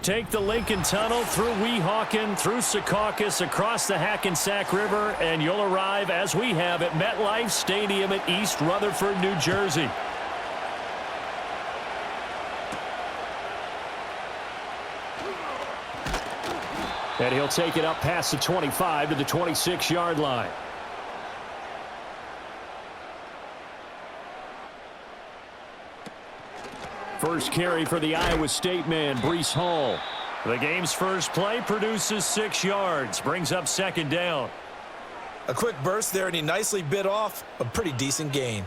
take the Lincoln Tunnel through Weehawken, through Secaucus, across the Hackensack River, and you'll arrive, as we have, at MetLife Stadium at East Rutherford, New Jersey. And he'll take it up past the 25 to the 26-yard line. First carry for the Iowa State man, Breece Hall. The game's first play produces 6 yards, brings up second down. A quick burst there, and he nicely bit off a pretty decent gain.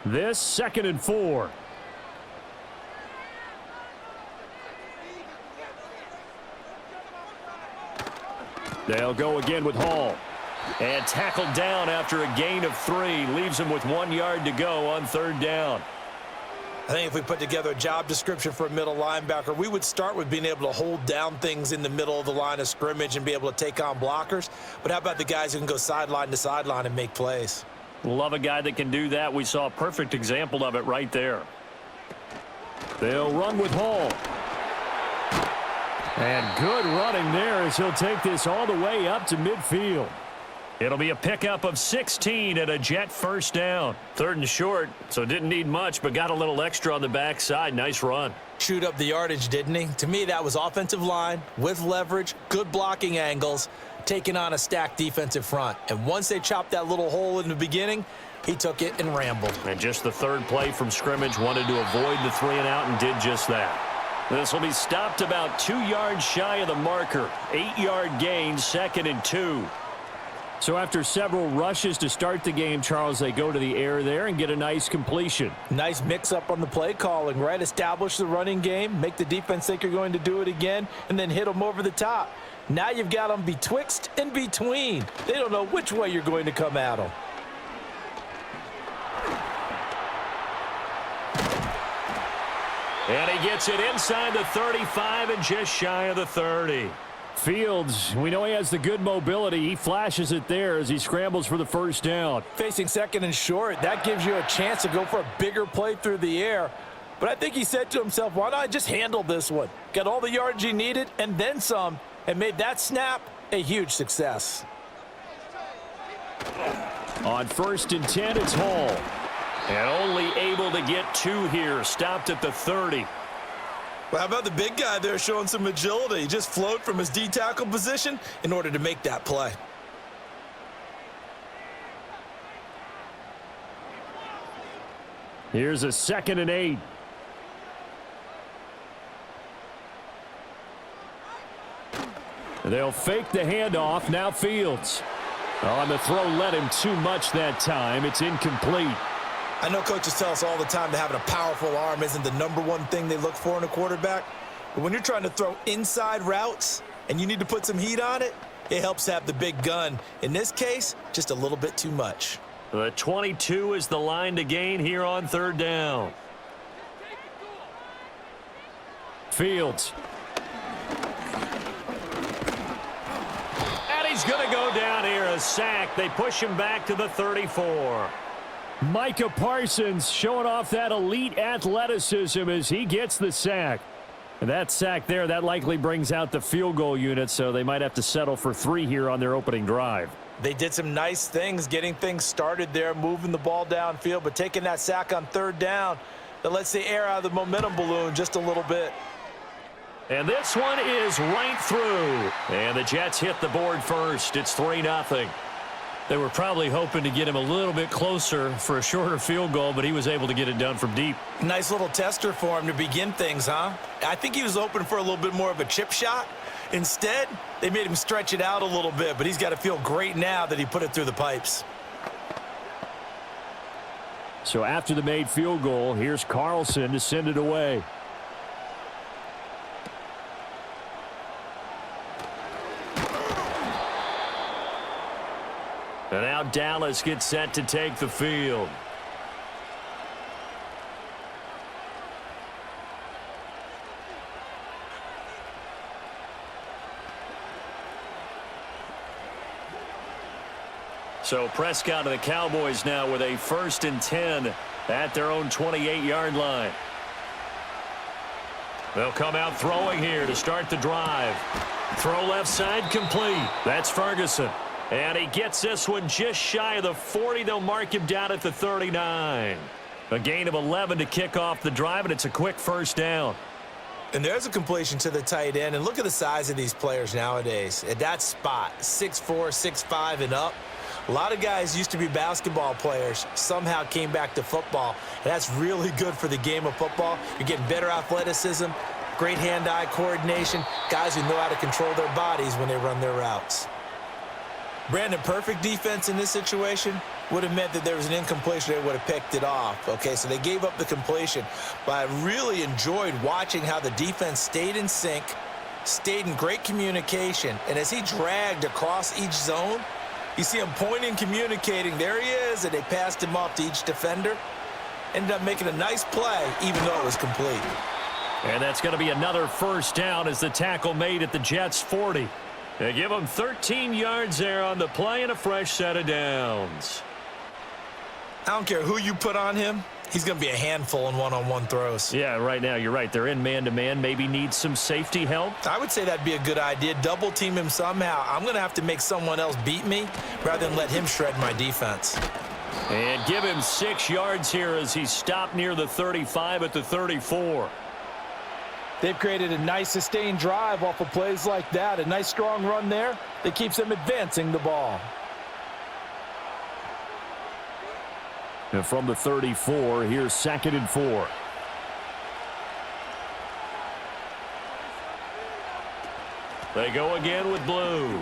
This 2nd and 4. They'll go again with Hall. And tackled down after a gain of 3. Leaves him with 1 yard to go on 3rd down. I think if we put together a job description for a middle linebacker, we would start with being able to hold down things in the middle of the line of scrimmage and be able to take on blockers. But how about the guys who can go sideline to sideline and make plays? Love a guy that can do that. We saw a perfect example of it right there. They'll run with Hall. And good running there as he'll take this all the way up to midfield. It'll be a pickup of 16 and a Jet first down. 3rd and short, so didn't need much, but got a little extra on the backside. Nice run. Chewed up the yardage, didn't he? To me, that was offensive line with leverage, good blocking angles, taking on a stacked defensive front. And once they chopped that little hole in the beginning, he took it and rambled. And just the 3rd play from scrimmage, wanted to avoid the 3 and out and did just that. This will be stopped about 2 yards shy of the marker. 8-yard gain, 2nd and 2. So after several rushes to start the game, Charles, they go to the air there and get a nice completion. Nice mix-up on the play calling, right? Establish the running game, make the defense think you're going to do it again, and then hit them over the top. Now you've got them betwixt and between. They don't know which way you're going to come at them. And he gets it inside the 35 and just shy of the 30. Fields, we know he has the good mobility. He flashes it there as he scrambles for the first down. Facing 2nd and short, that gives you a chance to go for a bigger play through the air. But I think he said to himself, why not just handle this one? Got all the yardage he needed and then some, and made that snap a huge success. On 1st and 10, it's Hall. And only able to get 2 here. Stopped at the 30. Well, how about the big guy there showing some agility? He just flowed from his D-tackle position in order to make that play. Here's a 2nd and 8. They'll fake the handoff. Now Fields. On the throw, led him too much that time. It's incomplete. I know coaches tell us all the time that having a powerful arm isn't the #1 thing they look for in a quarterback. But when you're trying to throw inside routes and you need to put some heat on it, it helps have the big gun. In this case, just a little bit too much. The 22 is the line to gain here on 3rd down. Fields. And he's going to go down here, a sack. They push him back to the 34. Micah Parsons showing off that elite athleticism as he gets the sack. And that sack there, that likely brings out the field goal unit, so they might have to settle for 3 here on their opening drive. They did some nice things getting things started there, moving the ball downfield, but taking that sack on 3rd down, that lets the air out of the momentum balloon just a little bit. And this one is right through. And the Jets hit the board first. It's 3-0. They were probably hoping to get him a little bit closer for a shorter field goal, but he was able to get it done from deep. Nice little tester for him to begin things, huh? I think he was hoping for a little bit more of a chip shot. Instead, they made him stretch it out a little bit, but he's got to feel great now that he put it through the pipes. So after the made field goal, here's Carlson to send it away. And now Dallas gets set to take the field. So Prescott of the Cowboys now with a 1st and 10 at their own 28-yard line. They'll come out throwing here to start the drive. Throw left side complete. That's Ferguson. And he gets this one just shy of the 40. They'll mark him down at the 39. A gain of 11 to kick off the drive, and it's a quick first down. And there's a completion to the tight end. And look at the size of these players nowadays. At that spot, 6'4", 6'5", and up. A lot of guys used to be basketball players, somehow came back to football. And that's really good for the game of football. You're getting better athleticism, great hand-eye coordination, guys who know how to control their bodies when they run their routes. Brandon, perfect defense in this situation would have meant that there was an incompletion. They would have picked it off. Okay, so they gave up the completion. But I really enjoyed watching how the defense stayed in sync, stayed in great communication. And as he dragged across each zone, you see him pointing, communicating. There he is, and they passed him off to each defender. Ended up making a nice play, even though it was complete. And that's going to be another first down as the tackle made at the Jets' 40. They give him 13 yards there on the play and a fresh set of downs. I don't care who you put on him. He's going to be a handful in one-on-one throws. Yeah, right now, you're right. They're in man-to-man. Maybe need some safety help. I would say that'd be a good idea. Double team him somehow. I'm going to have to make someone else beat me rather than let him shred my defense. And give him 6 yards here as he stopped near the 35 at the 34. They've created a nice sustained drive off of plays like that. A nice strong run there that keeps them advancing the ball. And from the 34, here's 2nd and 4. They go again with blue.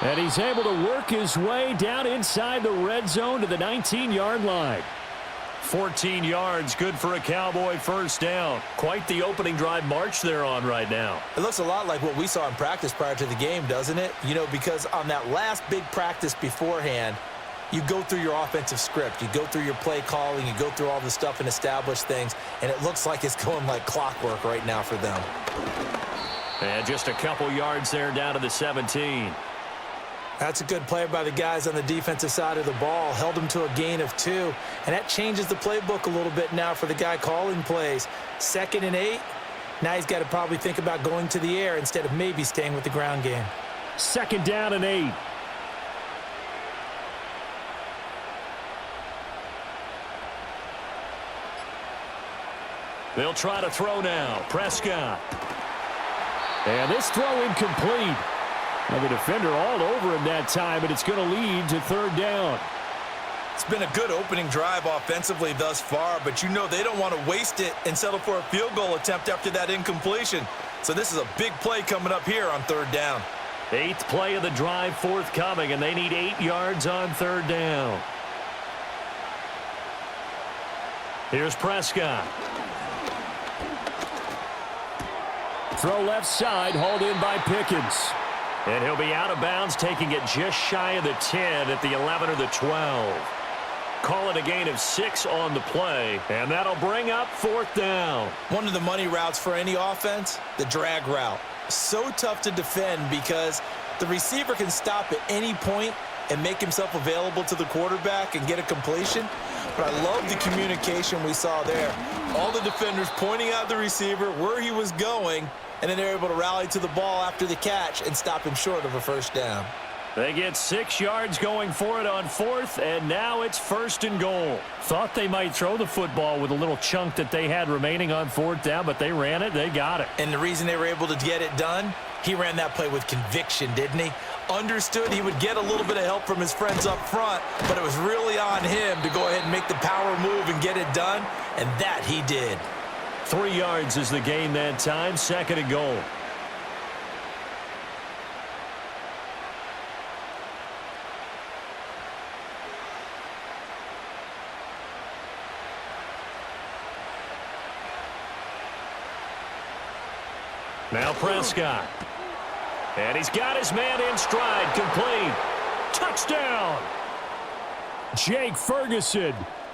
And he's able to work his way down inside the red zone to the 19-yard line. 14 yards, good for a Cowboy first down. Quite the opening drive march they're on right now. It looks a lot like what we saw in practice prior to the game, doesn't it? You know, because on that last big practice beforehand, you go through your offensive script. You go through your play calling. You go through all the stuff and establish things. And it looks like it's going like clockwork right now for them. And just a couple yards there down to the 17. That's a good play by the guys on the defensive side of the ball. Held them to a gain of 2. And that changes the playbook a little bit now for the guy calling plays. 2nd and 8. Now he's got to probably think about going to the air instead of maybe staying with the ground game. 2nd down and 8. They'll try to throw now. Prescott. And this throw incomplete. And the defender all over him that time, but it's going to lead to 3rd down. It's been a good opening drive offensively thus far, but you know they don't want to waste it and settle for a field goal attempt after that incompletion. So this is a big play coming up here on 3rd down. 8th play of the drive forthcoming, and they need 8 yards on 3rd down. Here's Prescott. Throw left side, hauled in by Pickens. And he'll be out of bounds, taking it just shy of the 10 at the 11 or the 12. Call it a gain of 6 on the play, and that'll bring up 4th down. One of the money routes for any offense, the drag route. So tough to defend because the receiver can stop at any point and make himself available to the quarterback and get a completion. But I love the communication we saw there. All the defenders pointing out the receiver, where he was going, and then they're able to rally to the ball after the catch and stop him short of a first down. They get 6 yards going for it on 4th, and now it's 1st and goal. Thought they might throw the football with a little chunk that they had remaining on 4th down, but they ran it, they got it. And the reason they were able to get it done, he ran that play with conviction, didn't he? Understood he would get a little bit of help from his friends up front, but it was really on him to go ahead and make the power move and get it done, and that he did. 3 yards is the gain that time, 2nd and goal. Now Prescott. And he's got his man in stride, complete. Touchdown! Jake Ferguson.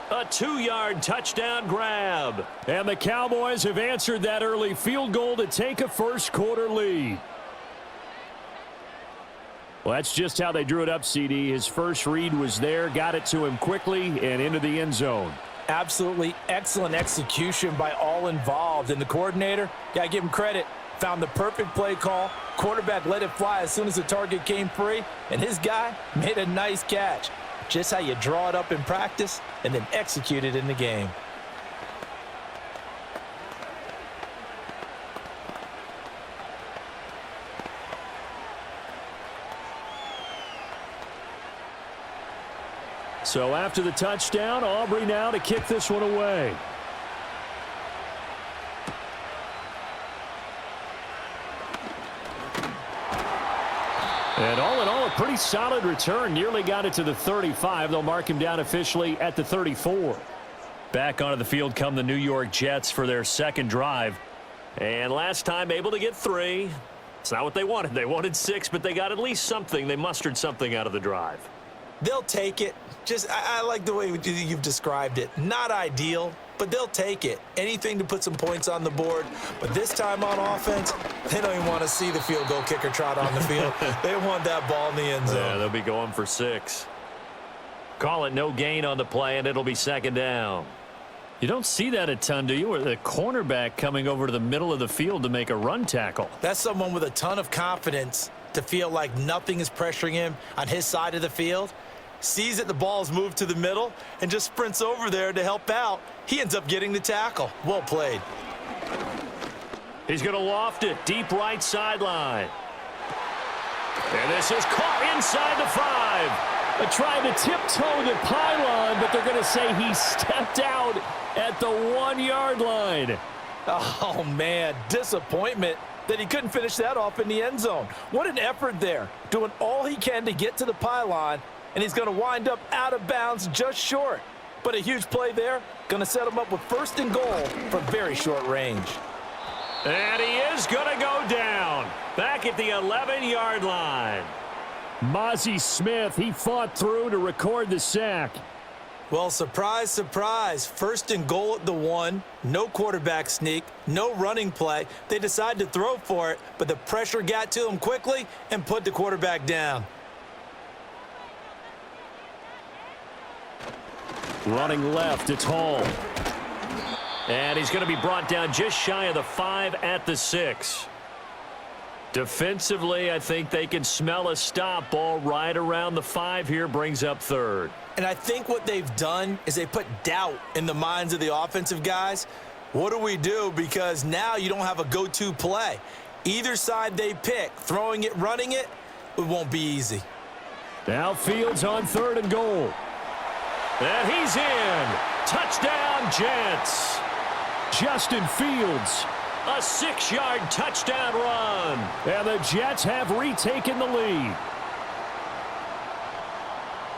A 2-yard touchdown grab. And the Cowboys have answered that early field goal to take a first quarter lead. Well, that's just how they drew it up, CD. His first read was there, got it to him quickly, and into the end zone. Absolutely excellent execution by all involved. And the coordinator, got to give him credit, found the perfect play call. Quarterback let it fly as soon as the target came free, and his guy made a nice catch. Just how you draw it up in practice and then execute it in the game. So after the touchdown, Aubrey now to kick this one away. And all in all, a pretty solid return. Nearly got it to the 35. They'll mark him down officially at the 34. Back onto the field come the New York Jets for their second drive. And last time able to get 3. It's not what they wanted. They wanted 6, but they got at least something. They mustered something out of the drive. They'll take it. I like the way you've described it. Not ideal, but they'll take it. Anything to put some points on the board. But this time on offense, they don't even want to see the field goal kicker trot on the field. They want that ball in the end zone. Yeah, they'll be going for 6. Call it no gain on the play, and it'll be second down. You don't see that a ton, do you? Or the cornerback coming over to the middle of the field to make a run tackle. That's someone with a ton of confidence to feel like nothing is pressuring him on his side of the field. Sees that the ball's moved to the middle and just sprints over there to help out. He ends up getting the tackle. Well played. He's going to loft it deep right sideline. And this is caught inside the 5. They're trying to tiptoe the pylon, but they're going to say he stepped out at the 1-yard line. Oh, man, disappointment that he couldn't finish that off in the end zone. What an effort there, doing all he can to get to the pylon, and he's going to wind up out of bounds just short. But a huge play there, going to set him up with 1st and goal from very short range. And he is going to go down back at the 11-yard line. Mozzie Smith, he fought through to record the sack. Well, surprise, surprise. 1st and goal at the 1. No quarterback sneak. No running play. They decided to throw for it, but the pressure got to him quickly and put the quarterback down. Running left, it's Hall. And he's going to be brought down just shy of the 5 at the 6. Defensively, I think they can smell a stop. Ball right around the 5 here, brings up 3rd. And I think what they've done is they put doubt in the minds of the offensive guys. What do we do? Because now you don't have a go-to play. Either side they pick, throwing it, running it, it won't be easy. Now Fields on 3rd and goal. And he's in. Touchdown, Jets. Justin Fields, a 6-yard touchdown run. And the Jets have retaken the lead.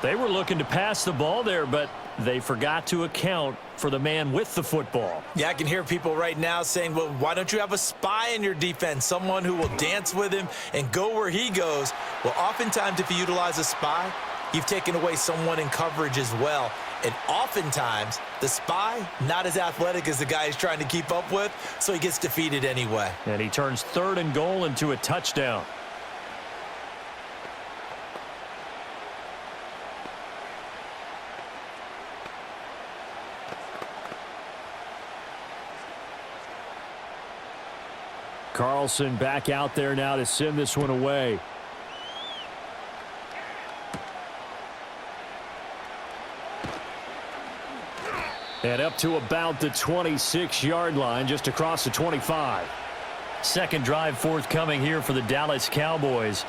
They were looking to pass the ball there, but they forgot to account for the man with the football. Yeah, I can hear people right now saying, well, why don't you have a spy in your defense, someone who will dance with him and go where he goes? Well, oftentimes if you utilize a spy, you've taken away someone in coverage as well. And oftentimes, the spy, not as athletic as the guy he's trying to keep up with, so he gets defeated anyway. And he turns 3rd and goal into a touchdown. Carlson back out there now to send this one away. And up to about the 26-yard line, just across the 25. Second drive forthcoming here for the Dallas Cowboys.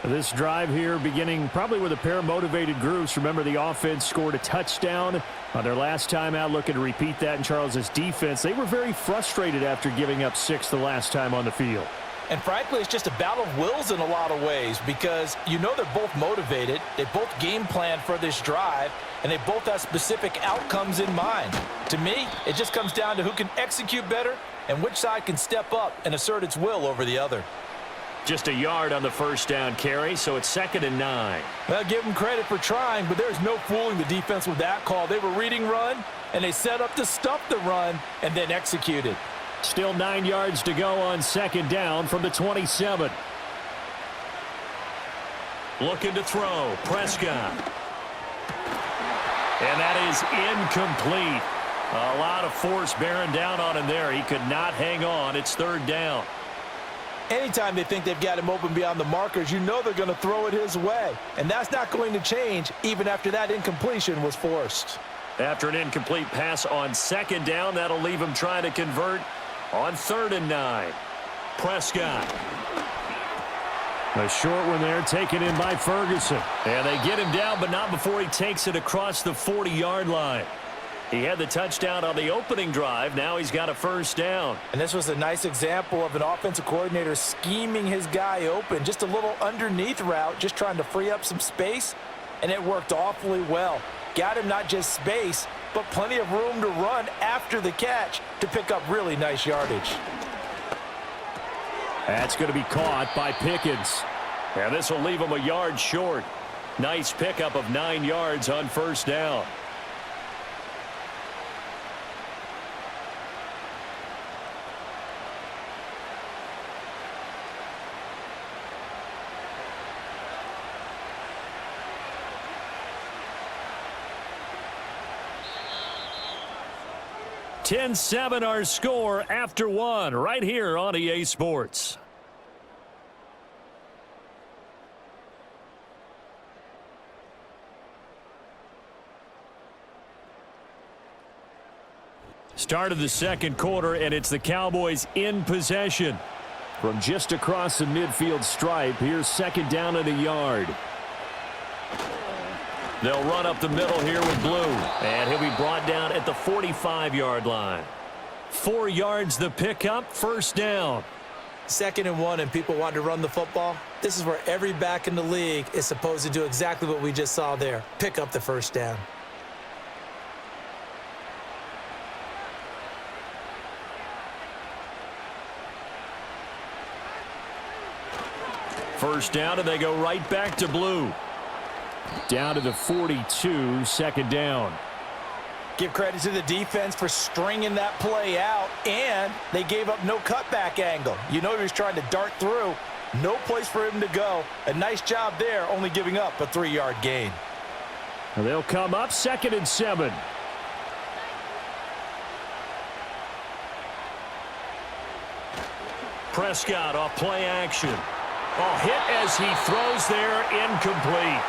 This drive here beginning probably with a pair of motivated groups. Remember, the offense scored a touchdown on their last time out, looking to repeat that in Charles's defense. They were very frustrated after giving up 6 the last time on the field. And frankly, it's just a battle of wills in a lot of ways because you know they're both motivated. They both game plan for this drive, and they both have specific outcomes in mind. To me, it just comes down to who can execute better and which side can step up and assert its will over the other. Just a yard on the first down carry, so it's 2nd and 9. Well, give them credit for trying, but there's no fooling the defense with that call. They were reading run, and they set up to stuff the run and then executed. Still 9 yards to go on 2nd down from the 27. Looking to throw. Prescott. And that is incomplete. A lot of force bearing down on him there. He could not hang on. It's third down. Anytime they think they've got him open beyond the markers, you know they're going to throw it his way. And that's not going to change even after that incompletion was forced. After an incomplete pass on second down, that'll leave him trying to convert on 3rd and 9. Prescott. A short one there taken in by Ferguson. And they get him down, but not before he takes it across the 40-yard line. He had the touchdown on the opening drive. Now he's got a first down. And this was a nice example of an offensive coordinator scheming his guy open. Just a little underneath route, just trying to free up some space, and it worked awfully well. Got him not just space, but plenty of room to run after the catch to pick up really nice yardage. That's going to be caught by Pickens. And this will leave him a yard short. Nice pickup of 9 yards on first down. $10-7 our score after 1 right here on EA Sports. Start of the second quarter, and it's the Cowboys in possession. From just across the midfield stripe, here's second down and a yard. They'll run up the middle here with Blue, and he'll be brought down at the 45-yard line. 4 yards the pickup, first down. 2nd and 1, and people want to run the football. This is where every back in the league is supposed to do exactly what we just saw there. Pick up the first down. First down, and they go right back to Blue. Down to the 42, second down. Give credit to the defense for stringing that play out, and they gave up no cutback angle. You know he was trying to dart through. No place for him to go. A nice job there, only giving up a 3-yard gain. They'll come up 2nd and 7. Prescott off play action. Oh, hit as he throws there, incomplete.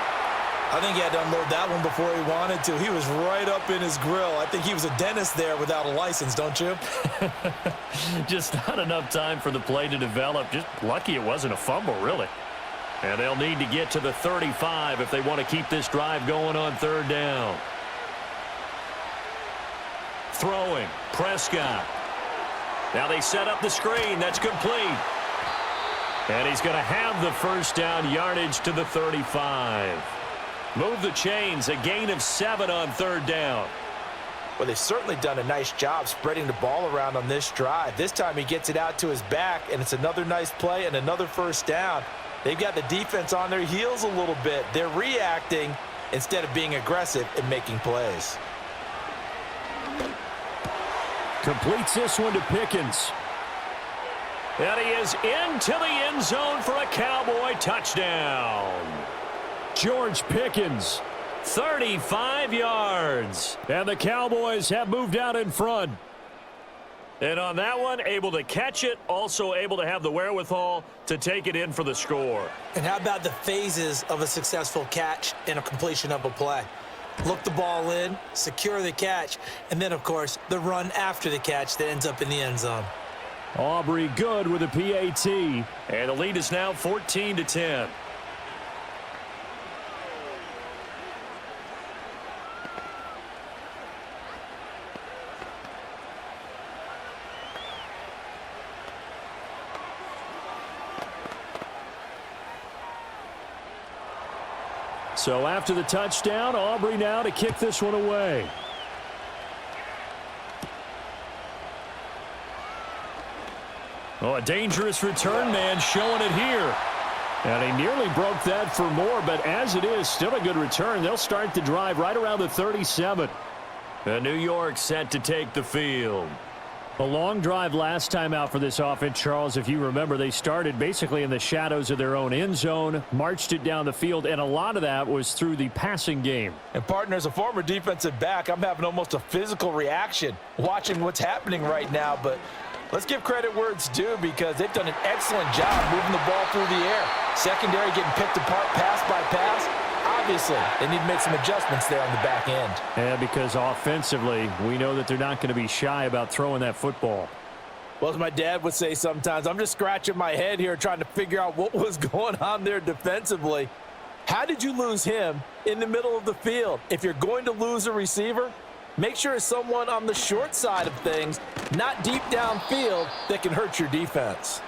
I think he had to unload that one before he wanted to. He was right up in his grill. I think he was a dentist there without a license, don't you? Just not enough time for the play to develop. Just lucky it wasn't a fumble, really. And they'll need to get to the 35 if they want to keep this drive going on 3rd down. Throwing, Prescott. Now they set up the screen. That's complete. And he's going to have the first down, yardage to the 35. Move the chains, a gain of 7 on 3rd down. Well, they've certainly done a nice job spreading the ball around on this drive. This time he gets it out to his back, and it's another nice play and another first down. They've got the defense on their heels a little bit. They're reacting instead of being aggressive and making plays. Completes this one to Pickens. And he is into the end zone for a Cowboy touchdown. George Pickens, 35 yards. And the Cowboys have moved out in front. And on that one, able to catch it, also able to have the wherewithal to take it in for the score. And how about the phases of a successful catch and a completion of a play? Look the ball in, secure the catch, and then, of course, the run after the catch that ends up in the end zone. Aubrey good with a PAT. And the lead is now 14-10. So after the touchdown, Aubrey now to kick this one away. Oh, a dangerous return man showing it here. And he nearly broke that for more, but as it is, still a good return. They'll start the drive right around the 37. And New York set to take the field. A long drive last time out for this offense, Charles. If you remember, they started basically in the shadows of their own end zone, marched it down the field, and a lot of that was through the passing game. And partner, as a former defensive back, I'm having almost a physical reaction watching what's happening right now. But let's give credit where it's due, because they've done an excellent job moving the ball through the air. Secondary getting picked apart pass by pass. Obviously, they need to make some adjustments there on the back end. Yeah, because offensively, we know that they're not going to be shy about throwing that football. Well, as my dad would say sometimes, I'm just scratching my head here trying to figure out what was going on there defensively. How did you lose him in the middle of the field? If you're going to lose a receiver, make sure it's someone on the short side of things, not deep downfield, that can hurt your defense.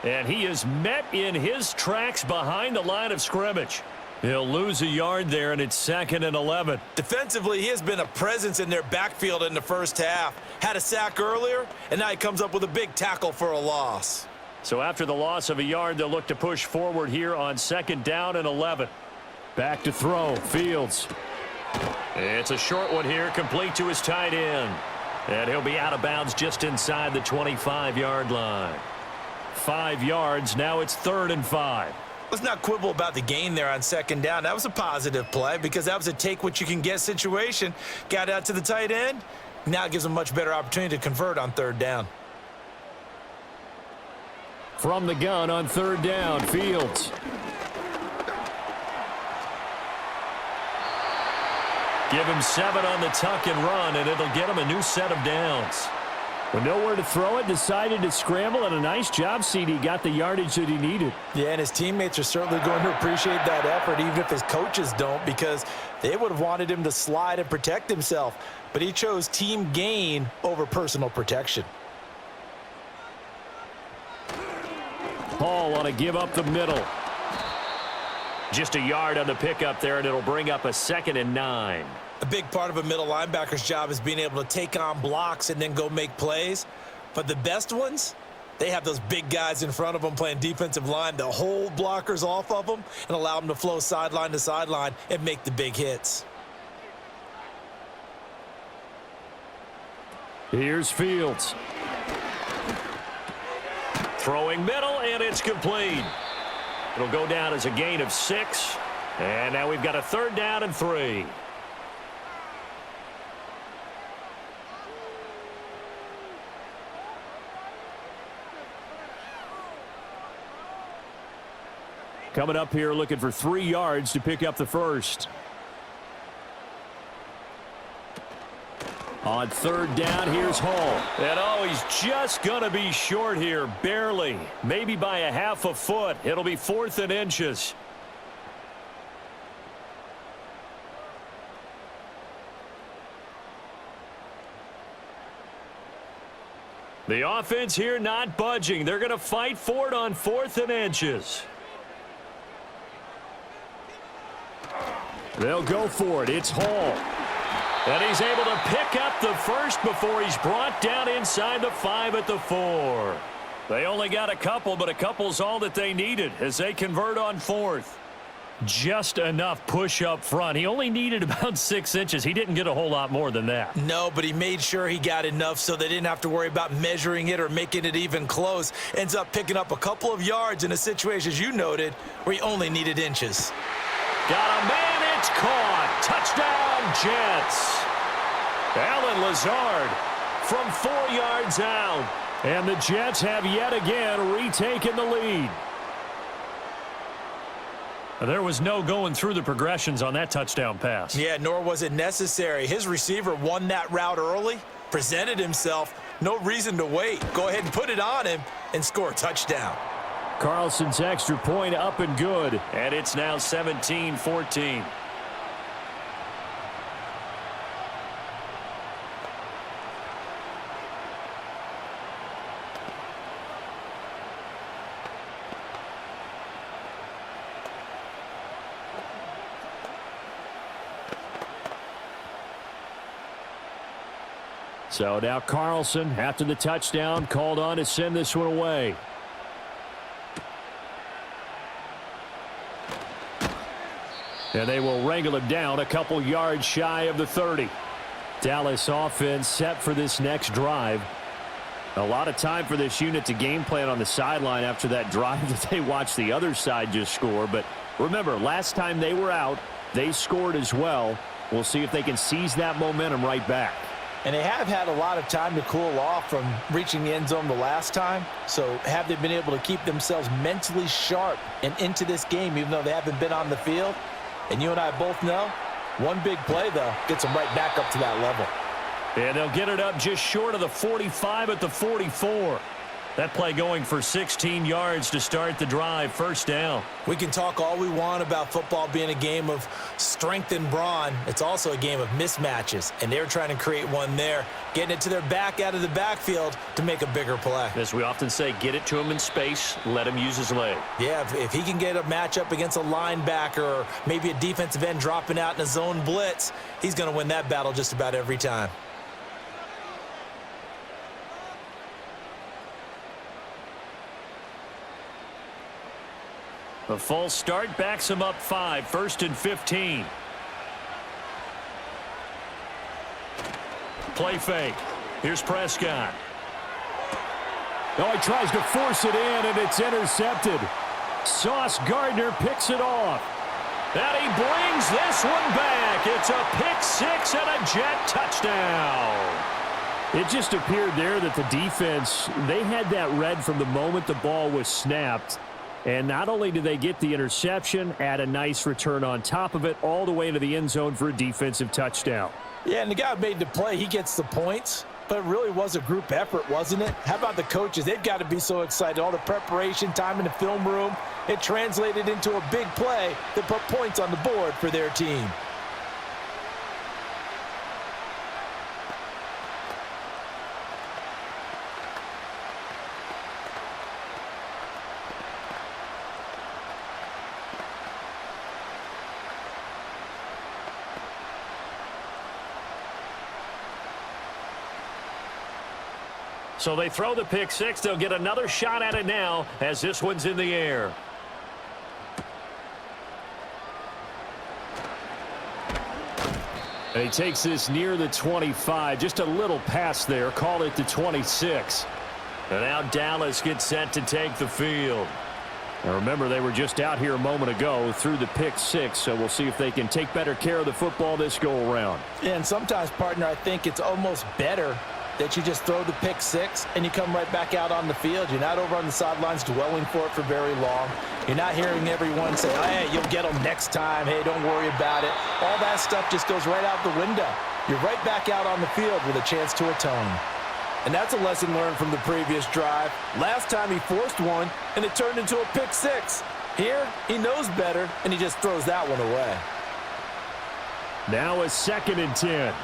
And he is met in his tracks behind the line of scrimmage. He'll lose a yard there, and it's 2nd and 11. Defensively, he has been a presence in their backfield in the first half. Had a sack earlier, and now he comes up with a big tackle for a loss. So after the loss of a yard, they'll look to push forward here on 2nd down and 11. Back to throw, Fields. It's a short one here, complete to his tight end. And he'll be out of bounds just inside the 25-yard line. 5 yards, now it's 3rd and 5. Let's not quibble about the gain there on 2nd down. That was a positive play because that was a take-what-you-can-get situation. Got out to the tight end. Now it gives them a much better opportunity to convert on 3rd down. From the gun on 3rd down, Fields. Give him 7 on the tuck and run, and it'll get him a new set of downs. With nowhere to throw it, decided to scramble, and a nice job, CD. Got the yardage that he needed. Yeah, and his teammates are certainly going to appreciate that effort, even if his coaches don't, because they would have wanted him to slide and protect himself. But he chose team gain over personal protection. Hall on a give up the middle. Just a yard on the pickup there, and it'll bring up a 2nd and 9. A big part of a middle linebacker's job is being able to take on blocks and then go make plays. But the best ones, they have those big guys in front of them playing defensive line that hold blockers off of them and allow them to flow sideline to sideline and make the big hits. Here's Fields. Throwing middle, and it's complete. It'll go down as a gain of 6. And now we've got a 3rd down and 3. Coming up here looking for 3 yards to pick up the first. On 3rd down, here's Hall. And oh, he's just going to be short here, barely. Maybe by a half a foot. It'll be 4th and inches. The offense here not budging. They're going to fight for it on 4th and inches. They'll go for it. It's Hall. And he's able to pick up the first before he's brought down inside the 5 at the 4. They only got a couple, but a couple's all that they needed as they convert on 4th. Just enough push up front. He only needed about 6 inches. He didn't get a whole lot more than that. No, but he made sure he got enough so they didn't have to worry about measuring it or making it even close. Ends up picking up a couple of yards in a situation, as you noted, where he only needed inches. Got a man. It's caught. Touchdown, Jets. Allen Lazard from 4 yards out. And the Jets have yet again retaken the lead. There was no going through the progressions on that touchdown pass. Yeah, nor was it necessary. His receiver won that route early, presented himself. No reason to wait. Go ahead and put it on him and score a touchdown. Carlson's extra point up and good. And it's now 17-14. So now Carlson, after the touchdown, called on to send this one away. And they will wrangle him down a couple yards shy of the 30. Dallas offense set for this next drive. A lot of time for this unit to game plan on the sideline after that drive that they watched the other side just score. But remember, last time they were out, they scored as well. We'll see if they can seize that momentum right back. And they have had a lot of time to cool off from reaching the end zone the last time. So have they been able to keep themselves mentally sharp and into this game, even though they haven't been on the field? And you and I both know, one big play, though, gets them right back up to that level. And they'll get it up just short of the 45 at the 44. That play going for 16 yards to start the drive. First down. We can talk all we want about football being a game of strength and brawn. It's also a game of mismatches, and they're trying to create one there, getting it to their back out of the backfield to make a bigger play. As we often say, get it to him in space, let him use his leg. Yeah, if he can get a matchup against a linebacker or maybe a defensive end dropping out in a zone blitz, he's going to win that battle just about every time. The false start backs him up 5, 1st and 15. Play fake. Here's Prescott. Oh, he tries to force it in, and it's intercepted. Sauce Gardner picks it off. And he brings this one back. It's a pick 6 and a Jet touchdown. It just appeared there that the defense, they had that read from the moment the ball was snapped. And not only did they get the interception, add a nice return on top of it, all the way to the end zone for a defensive touchdown. Yeah, and the guy who made the play, he gets the points. But it really was a group effort, wasn't it? How about the coaches? They've got to be so excited. All the preparation, time in the film room, it translated into a big play that put points on the board for their team. So they throw the pick 6. They'll get another shot at it now as this one's in the air. And he takes this near the 25. Just a little pass there. Call it the 26. And now Dallas gets set to take the field. Now remember, they were just out here a moment ago through the pick 6, so we'll see if they can take better care of the football this go-around. Yeah, and sometimes, partner, I think it's almost better that you just throw the pick 6 and you come right back out on the field. You're not over on the sidelines dwelling for it for very long. You're not hearing everyone say, oh, hey, you'll get them next time. Hey, don't worry about it. All that stuff just goes right out the window. You're right back out on the field with a chance to atone. And that's a lesson learned from the previous drive. Last time he forced one, and it turned into a pick 6. Here, he knows better, and he just throws that one away. Now a 2nd and 10.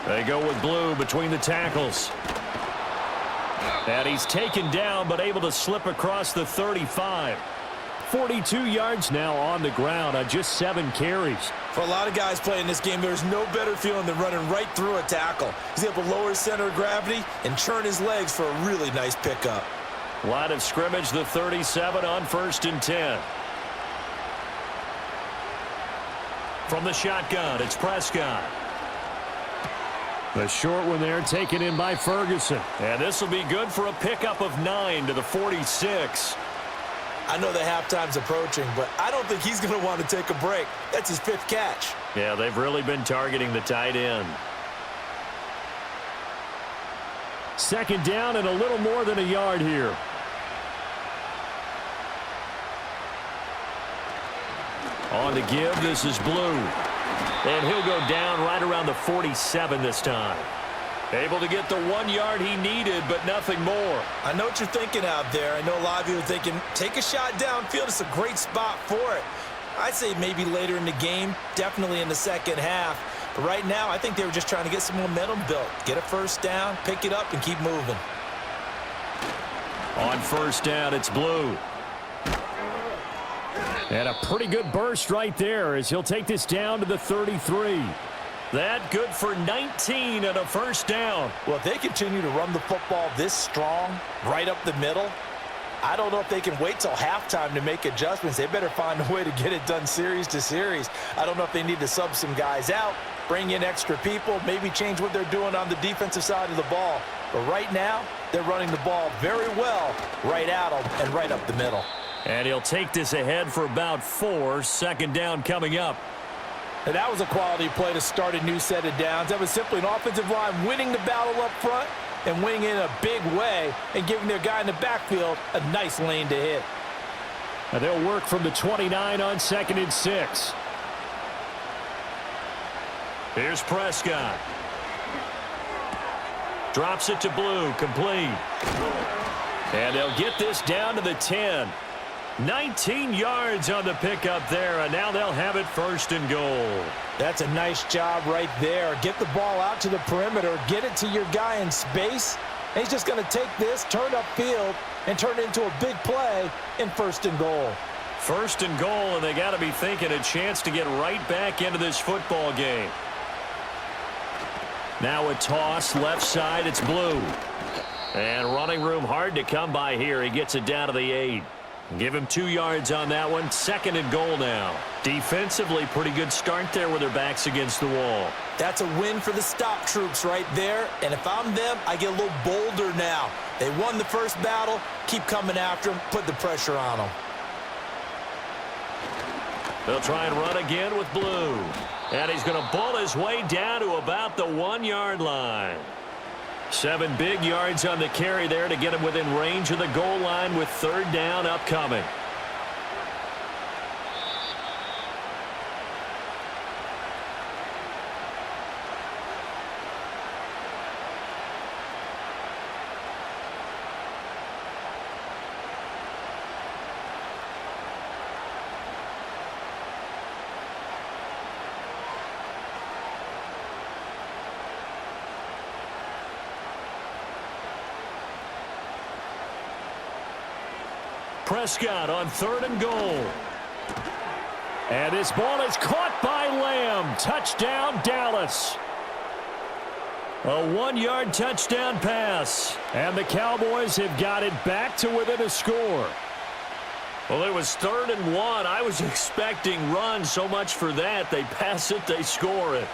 They go with Blue between the tackles. And he's taken down, but able to slip across the 35. 42 yards now on the ground on just 7 carries. For a lot of guys playing this game, there's no better feeling than running right through a tackle. He's able to lower his center of gravity and churn his legs for a really nice pickup. Line of scrimmage, the 37 on 1st and 10. From the shotgun, it's Prescott. The short one there taken in by Ferguson. And this will be good for a pickup of 9 to the 46. I know the halftime's approaching, but I don't think he's going to want to take a break. That's his 5th catch. Yeah, they've really been targeting the tight end. 2nd down and a little more than a yard here. On to give, this is Blue. And he'll go down right around the 47 this time. Able to get the 1 yard he needed, but nothing more. I know what you're thinking out there. I know a lot of you are thinking, take a shot downfield. It's a great spot for it. I'd say maybe later in the game, definitely in the second half. But right now, I think they were just trying to get some momentum built. Get a first down, pick it up, and keep moving. On 1st down, it's Blue. And a pretty good burst right there as he'll take this down to the 33. That good for 19 and a 1st down. Well, if they continue to run the football this strong, right up the middle, I don't know if they can wait till halftime to make adjustments. They better find a way to get it done series to series. I don't know if they need to sub some guys out, bring in extra people, maybe change what they're doing on the defensive side of the ball. But right now, they're running the ball very well right at them and right up the middle. And he'll take this ahead for about 4. Second down coming up. And that was a quality play to start a new set of downs. That was simply an offensive line winning the battle up front and winning in a big way and giving their guy in the backfield a nice lane to hit. And they'll work from the 29 on 2nd and 6. Here's Prescott. Drops it to Blue, complete. And they'll get this down to the 10. 19 yards on the pickup there, and now they'll have it 1st and goal. That's a nice job right there. Get the ball out to the perimeter, get it to your guy in space, and he's just going to take this, turn upfield, and turn it into a big play in 1st and goal. 1st and goal, and they got to be thinking a chance to get right back into this football game. Now a toss, left side, it's Blue. And running room hard to come by here. He gets it down to the 8. Give him 2 yards on that one. 2nd and goal now. Defensively, pretty good start there with their backs against the wall. That's a win for the stop troops right there. And if I'm them, I get a little bolder now. They won the first battle. Keep coming after them. Put the pressure on them. They'll try and run again with Blue. And he's going to bull his way down to about the 1-yard line. 7 big yards on the carry there to get him within range of the goal line with 3rd down upcoming. Prescott on 3rd and goal. And this ball is caught by Lamb. Touchdown, Dallas. A 1-yard touchdown pass. And the Cowboys have got it back to within a score. Well, it was 3rd and 1. I was expecting run, so much for that. They pass it, they score it.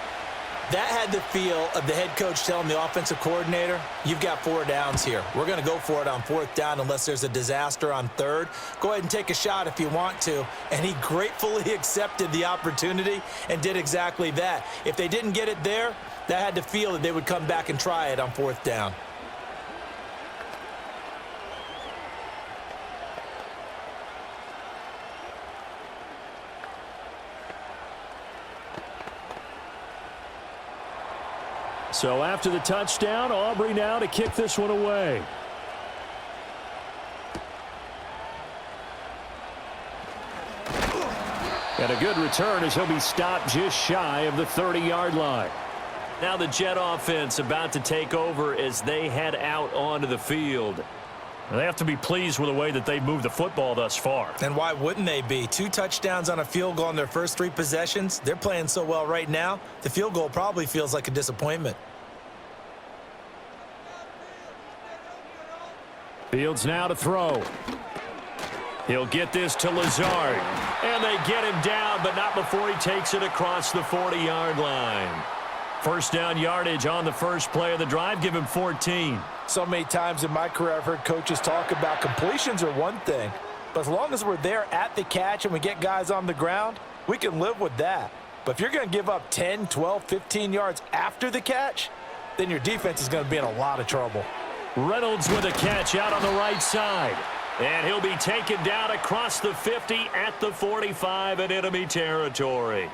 That had the feel of the head coach telling the offensive coordinator, you've got 4 downs here. We're going to go for it on 4th down unless there's a disaster on 3rd. Go ahead and take a shot if you want to. And he gratefully accepted the opportunity and did exactly that. If they didn't get it there, that had the feel that they would come back and try it on 4th down. So after the touchdown, Aubrey now to kick this one away. And a good return as he'll be stopped just shy of the 30-yard line. Now the Jet offense about to take over as they head out onto the field. They have to be pleased with the way that they've moved the football thus far. And why wouldn't they be? 2 touchdowns on a field goal in their first 3 possessions. They're playing so well right now, the field goal probably feels like a disappointment. Fields now to throw. He'll get this to Lazard. And they get him down, but not before he takes it across the 40-yard line. 1st down yardage on the first play of the drive. Give him 14. So many times in my career I've heard coaches talk about completions are one thing, but as long as we're there at the catch and we get guys on the ground, we can live with that. But if you're going to give up 10, 12, 15 yards after the catch, then your defense is going to be in a lot of trouble. Reynolds with a catch out on the right side. And he'll be taken down across the 50 at the 45 in enemy territory.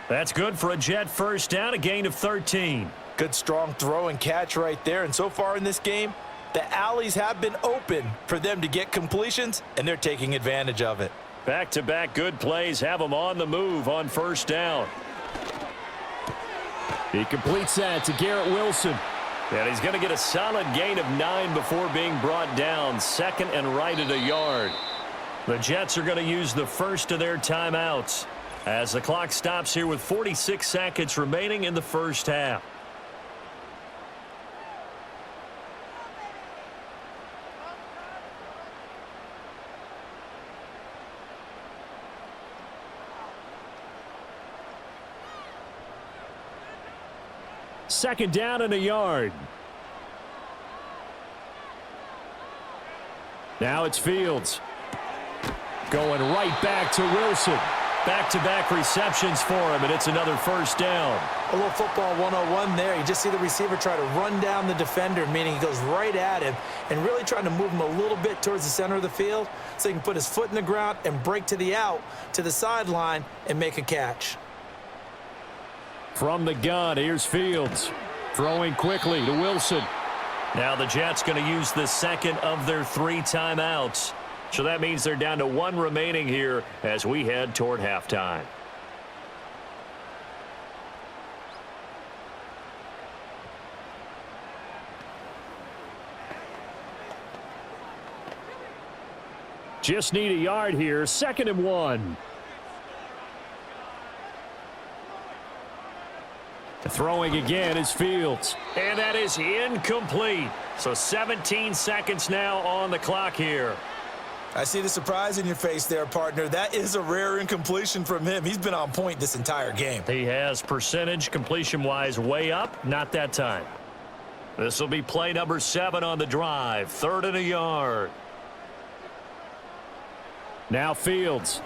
That's good for a Jet 1st down, a gain of 13. Good strong throw and catch right there. And so far in this game, the alleys have been open for them to get completions, and they're taking advantage of it. Back-to-back good plays have them on the move on 1st down. He completes that to Garrett Wilson. And he's going to get a solid gain of 9 before being brought down. 2nd and right at a yard. The Jets are going to use the first of their timeouts as the clock stops here with 46 seconds remaining in the first half. Second down and a yard. Now it's Fields. Going right back to Wilson. Back-to-back receptions for him, and it's another first down. A little football 101 there. You just see the receiver try to run down the defender, meaning he goes right at him and really trying to move him a little bit towards the center of the field so he can put his foot in the ground and break to the out, to the sideline, and make a catch. From the gun, here's Fields. Throwing quickly to Wilson. Now the Jets going to use the second of their 3 timeouts. So that means they're down to 1 remaining here as we head toward halftime. Just need a yard here. 2nd and 1. Throwing again is Fields. And that is incomplete. So 17 seconds now on the clock here. I see the surprise in your face there, partner. That is a rare incompletion from him. He's been on point this entire game. He has percentage completion-wise way up. Not that time. This will be play number 7 on the drive. 3rd and a yard. Now Fields.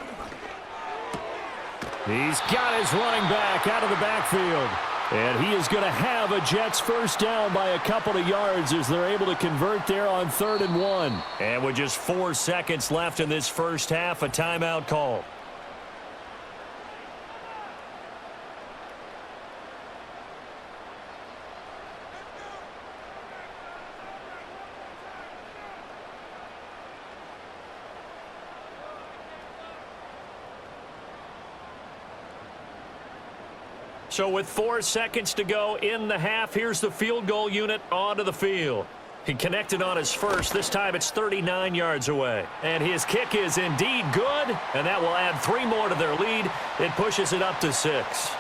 He's got his running back out of the backfield. And he is going to have a Jets first down by a couple of yards as they're able to convert there on 3rd and 1. And with just 4 seconds left in this first half, a timeout call. So with 4 seconds to go in the half, here's the field goal unit onto the field. He connected on his first. This time it's 39 yards away. And his kick is indeed good, and that will add 3 more to their lead. It pushes it up to 6.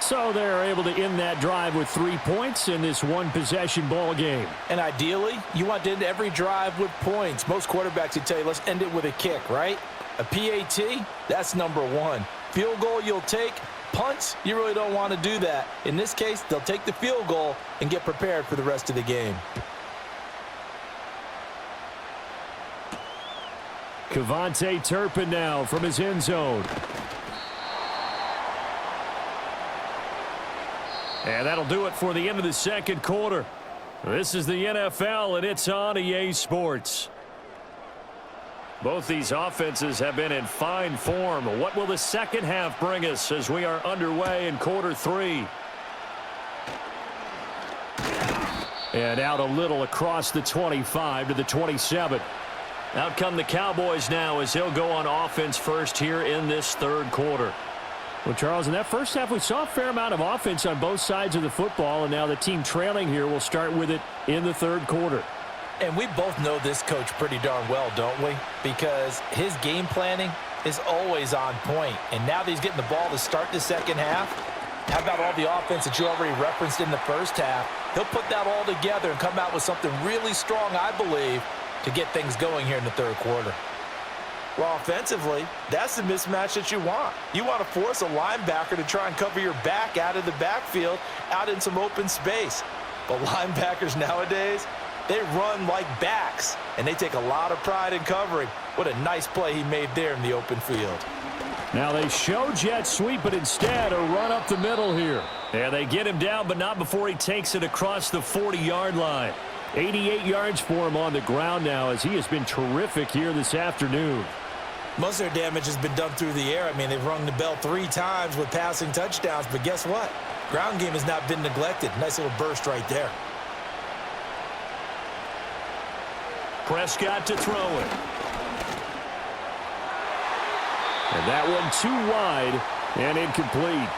So they're able to end that drive with 3 points in this one-possession ball game. And ideally, you want to end every drive with points. Most quarterbacks would tell you, let's end it with a kick, right? A PAT, that's number 1. Field goal you'll take. Punts, you really don't want to do that. In this case, they'll take the field goal and get prepared for the rest of the game. Kevontae Turpin now from his end zone. And that'll do it for the end of the second quarter. This is the NFL, and it's on EA Sports. Both these offenses have been in fine form. What will the second half bring us as we are underway in quarter 3? And out a little across the 25 to the 27. Out come the Cowboys now as they'll go on offense first here in this 3rd quarter. Well, Charles, in that first half, we saw a fair amount of offense on both sides of the football, and now the team trailing here will start with it in the 3rd quarter. And we both know this coach pretty darn well, don't we? Because his game planning is always on point. And now that he's getting the ball to start the second half, how about all the offense that you already referenced in the first half? He'll put that all together and come out with something really strong, I believe, to get things going here in the 3rd quarter. Well, offensively, that's the mismatch that you want. You want to force a linebacker to try and cover your back out of the backfield, out in some open space. But linebackers nowadays, they run like backs, and they take a lot of pride in covering. What a nice play he made there in the open field. Now they show jet sweep, but instead a run up the middle here. Yeah, they get him down, but not before he takes it across the 40-yard line. 88 yards for him on the ground now as he has been terrific here this afternoon. Most of their damage has been done through the air. I mean, they've rung the bell 3 times with passing touchdowns, but guess what? Ground game has not been neglected. Nice little burst right there. Prescott to throw it. And that one too wide and incomplete.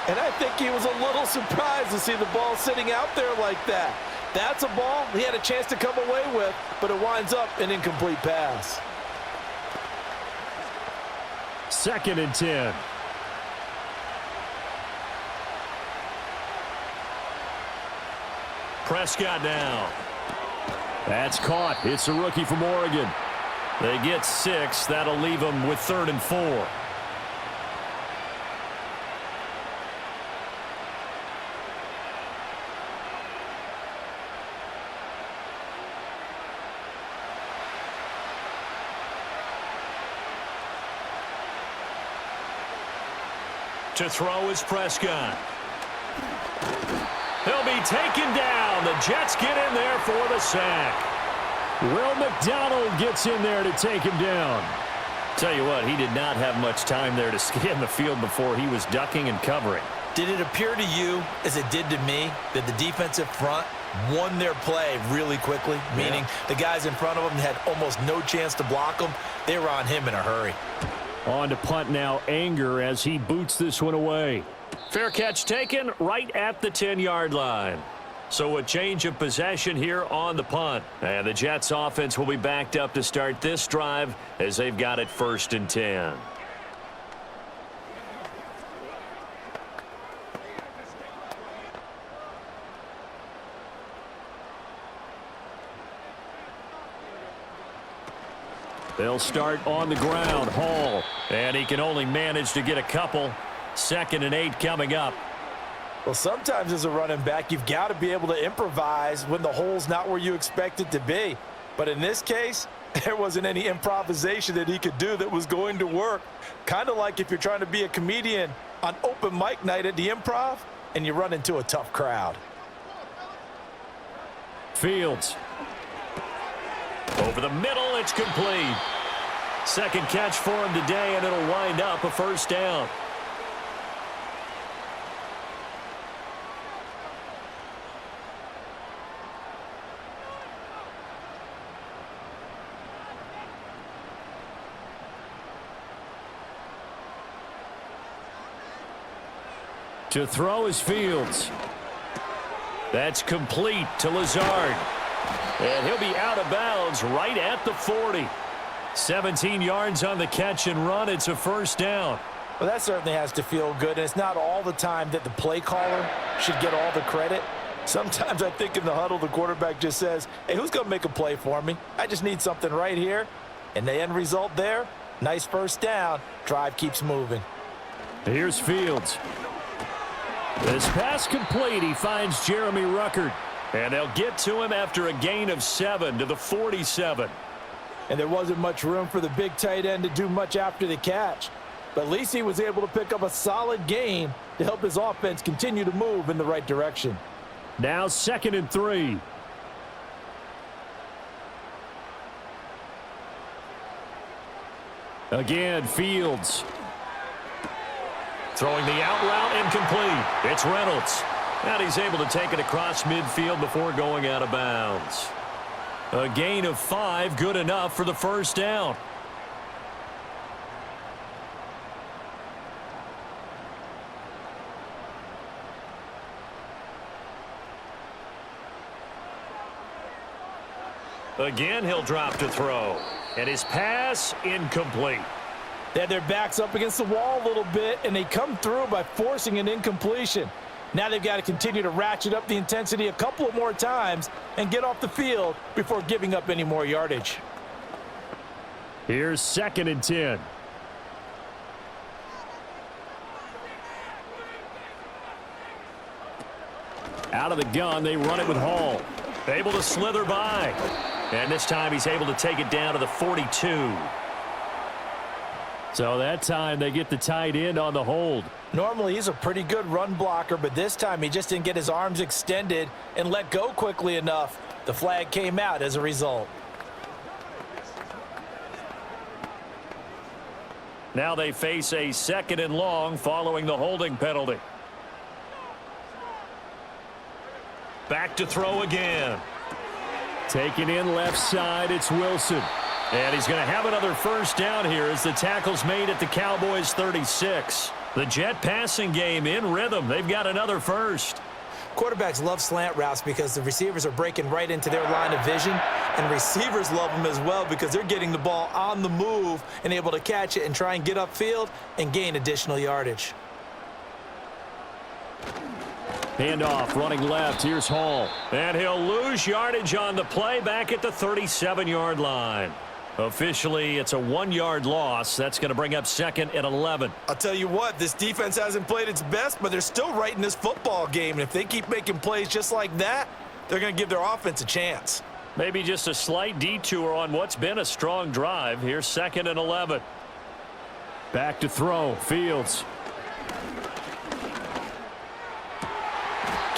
And I think he was a little surprised to see the ball sitting out there like that. That's a ball he had a chance to come away with, but it winds up an incomplete pass. 2nd and 10. Prescott now. That's caught. It's a rookie from Oregon. They get 6. That'll leave them with 3rd and 4. To throw is Prescott. He'll be taken down. The Jets get in there for the sack. Will McDonald gets in there to take him down. Tell you what, he did not have much time there to scan the field before he was ducking and covering. Did it appear to you, as it did to me, that the defensive front won their play really quickly? Meaning the guys in front of them had almost no chance to block them. They were on him in a hurry. On to punt now, Anger, as he boots this one away. Fair catch taken right at the 10-yard line. So a change of possession here on the punt. And the Jets offense will be backed up to start this drive as they've got it 1st and 10. They'll start on the ground. Hall. And he can only manage to get a couple. 2nd and 8 coming up. Well, sometimes as a running back, you've got to be able to improvise when the hole's not where you expect it to be. But in this case, there wasn't any improvisation that he could do that was going to work. Kind of like if you're trying to be a comedian on open mic night at the Improv and you run into a tough crowd. Fields. Over the middle, it's complete. 2nd catch for him today, and it'll wind up a 1st down. To throw is Fields. That's complete to Lazard. And he'll be out of bounds right at the 40. 17 yards on the catch and run. It's a 1st down. Well, that certainly has to feel good, and it's not all the time that the play caller should get all the credit. Sometimes I think in the huddle, the quarterback just says, hey, who's going to make a play for me? I just need something right here. And the end result there, nice 1st down. Drive keeps moving. Here's Fields. This pass complete. He finds Jeremy Ruckert. And they'll get to him after a gain of 7 to the 47. And there wasn't much room for the big tight end to do much after the catch. But at least he was able to pick up a solid gain to help his offense continue to move in the right direction. Now 2nd and 3. Again, Fields. Throwing the out route incomplete. It's Reynolds. And he's able to take it across midfield before going out of bounds. A gain of 5, good enough for the 1st down. Again, he'll drop to throw. And his pass incomplete. They had their backs up against the wall a little bit, and they come through by forcing an incompletion. Now they've got to continue to ratchet up the intensity a couple of more times and get off the field before giving up any more yardage. Here's 2nd and 10. Out of the gun, they run it with Hall. Able to slither by. And this time he's able to take it down to the 42. So that time they get the tight end on the hold. Normally he's a pretty good run blocker, but this time he just didn't get his arms extended and let go quickly enough. The flag came out as a result. Now they face a 2nd and long following the holding penalty. Back to throw again. Taken in left side, it's Wilson. And he's going to have another 1st down here as the tackle's made at the Cowboys 36. The Jet passing game in rhythm. They've got another 1st. Quarterbacks love slant routes because the receivers are breaking right into their line of vision, and receivers love them as well because they're getting the ball on the move and able to catch it and try and get upfield and gain additional yardage. Handoff running left. Here's Hall. And he'll lose yardage on the play back at the 37-yard line. Officially, it's a 1-yard loss. That's going to bring up 2nd and 11. I'll tell you what, this defense hasn't played its best, but they're still right in this football game. And if they keep making plays just like that, they're going to give their offense a chance. Maybe just a slight detour on what's been a strong drive. Here's 2nd and 11. Back to throw. Fields.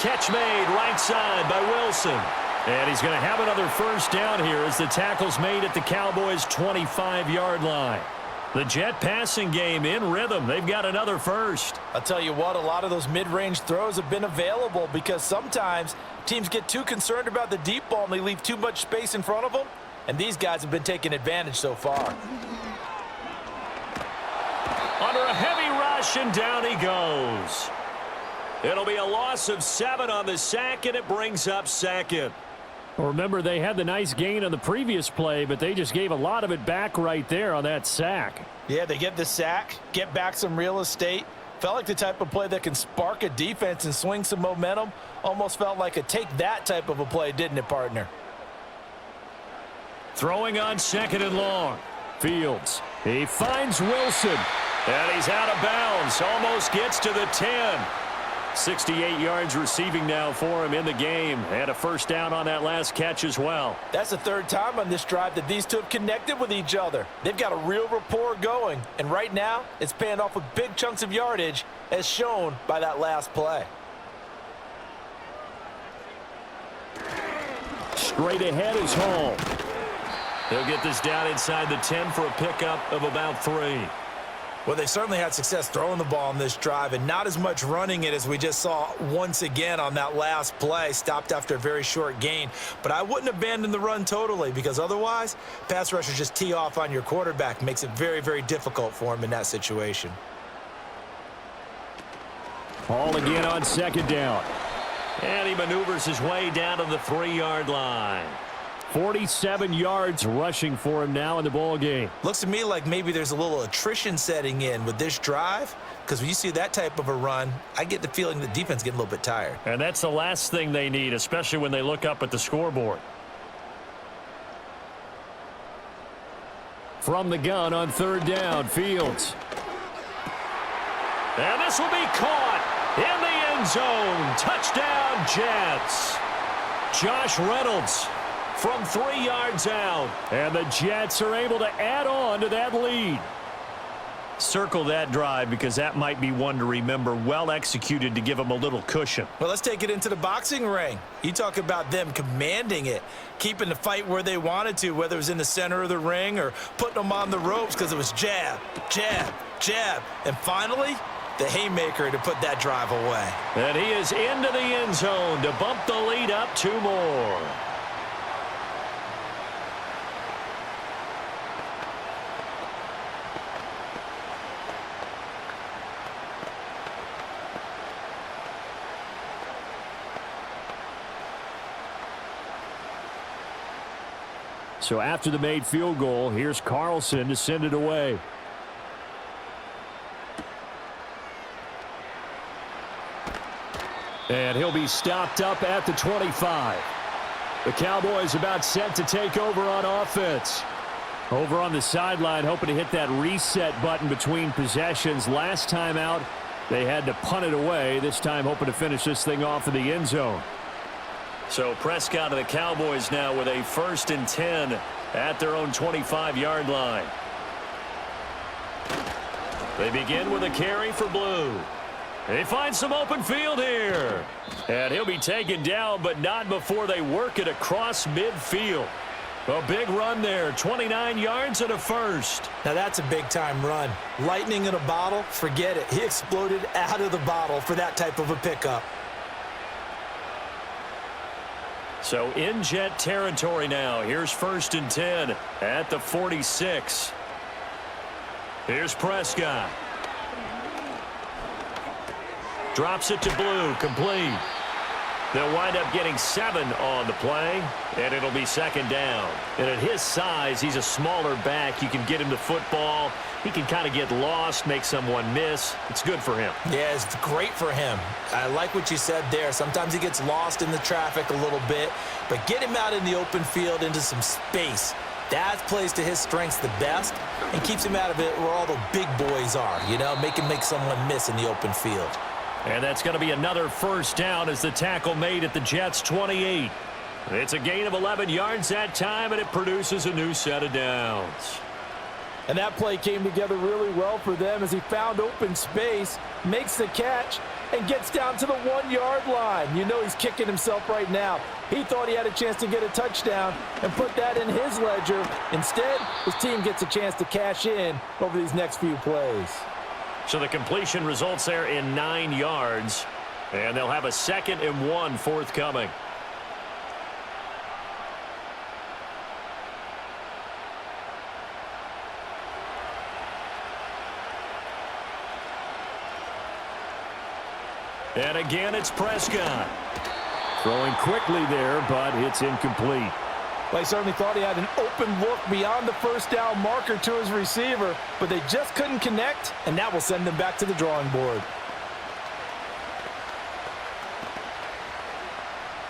Catch made right side by Wilson. And he's going to have another first down here as the tackle's made at the Cowboys' 25-yard line. The Jet passing game in rhythm. They've got another first. I'll tell you what, a lot of those mid-range throws have been available because sometimes teams get too concerned about the deep ball and they leave too much space in front of them. And these guys have been taking advantage so far. Under a heavy rush, and down he goes. It'll be a loss of 7 on the sack, and it brings up second. Well, remember, they had the nice gain on the previous play, but they just gave a lot of it back right there on that sack. Yeah, they get the sack, get back some real estate. Felt like the type of play that can spark a defense and swing some momentum. Almost felt like a take that type of a play, didn't it, partner? Throwing on 2nd and long. Fields. He finds Wilson. And he's out of bounds. Almost gets to the 10. 68 yards receiving now for him in the game. And a first down on that last catch as well. That's the 3rd time on this drive that these two have connected with each other. They've got a real rapport going. And right now, it's paying off with big chunks of yardage as shown by that last play. Straight ahead is Hall. He'll get this down inside the 10 for a pickup of about 3. Well, they certainly had success throwing the ball on this drive and not as much running it as we just saw once again on that last play. Stopped after a very short gain. But I wouldn't abandon the run totally because otherwise, pass rushers just tee off on your quarterback. Makes it very, very difficult for him in that situation. Hall again on 2nd down. And he maneuvers his way down to the 3-yard line. 47 yards rushing for him now in the ball game. Looks to me like maybe there's a little attrition setting in with this drive because when you see that type of a run, I get the feeling the defense getting a little bit tired. And that's the last thing they need, especially when they look up at the scoreboard. From the gun on 3rd down, Fields. And this will be caught in the end zone. Touchdown, Jets. Josh Reynolds from 3 yards out. And the Jets are able to add on to that lead. Circle that drive because that might be one to remember. Well executed to give them a little cushion. Well, let's take it into the boxing ring. You talk about them commanding it, keeping the fight where they wanted to, whether it was in the center of the ring or putting them on the ropes because it was jab, jab, jab. And finally, the haymaker to put that drive away. And he is into the end zone to bump the lead up 2 more. So after the made field goal, here's Carlson to send it away. And he'll be stopped up at the 25. The Cowboys about set to take over on offense. Over on the sideline, hoping to hit that reset button between possessions. Last time out, they had to punt it away. This time, hoping to finish this thing off in the end zone. So Prescott of the Cowboys now with a 1st and 10 at their own 25-yard line. They begin with a carry for Blue. They find some open field here. And he'll be taken down, but not before they work it across midfield. A big run there, 29 yards and a first. Now that's a big-time run. Lightning in a bottle, forget it. He exploded out of the bottle for that type of a pickup. So in Jet territory now. Here's 1st and 10 at the 46. Here's Prescott. Drops it to Blue, complete. They'll wind up getting 7 on the play, and it'll be 2nd down. And at his size, he's a smaller back. You can get him the football. He can kind of get lost, make someone miss. It's good for him. Yeah, it's great for him. I like what you said there. Sometimes he gets lost in the traffic a little bit, but get him out in the open field into some space. That plays to his strengths the best and keeps him out of it where all the big boys are, you know, make someone miss in the open field. And that's going to be another first down as the tackle made at the Jets' 28. It's a gain of 11 yards that time, and it produces a new set of downs. And that play came together really well for them as he found open space, makes the catch, and gets down to the 1-yard line. You know he's kicking himself right now. He thought he had a chance to get a touchdown and put that in his ledger. Instead, his team gets a chance to cash in over these next few plays. So the completion results there in 9 yards, and they'll have a 2nd and 1 forthcoming. And again, it's Prescott. Throwing quickly there, but it's incomplete. Well, he certainly thought he had an open look beyond the first down marker to his receiver, but they just couldn't connect, and that will send them back to the drawing board.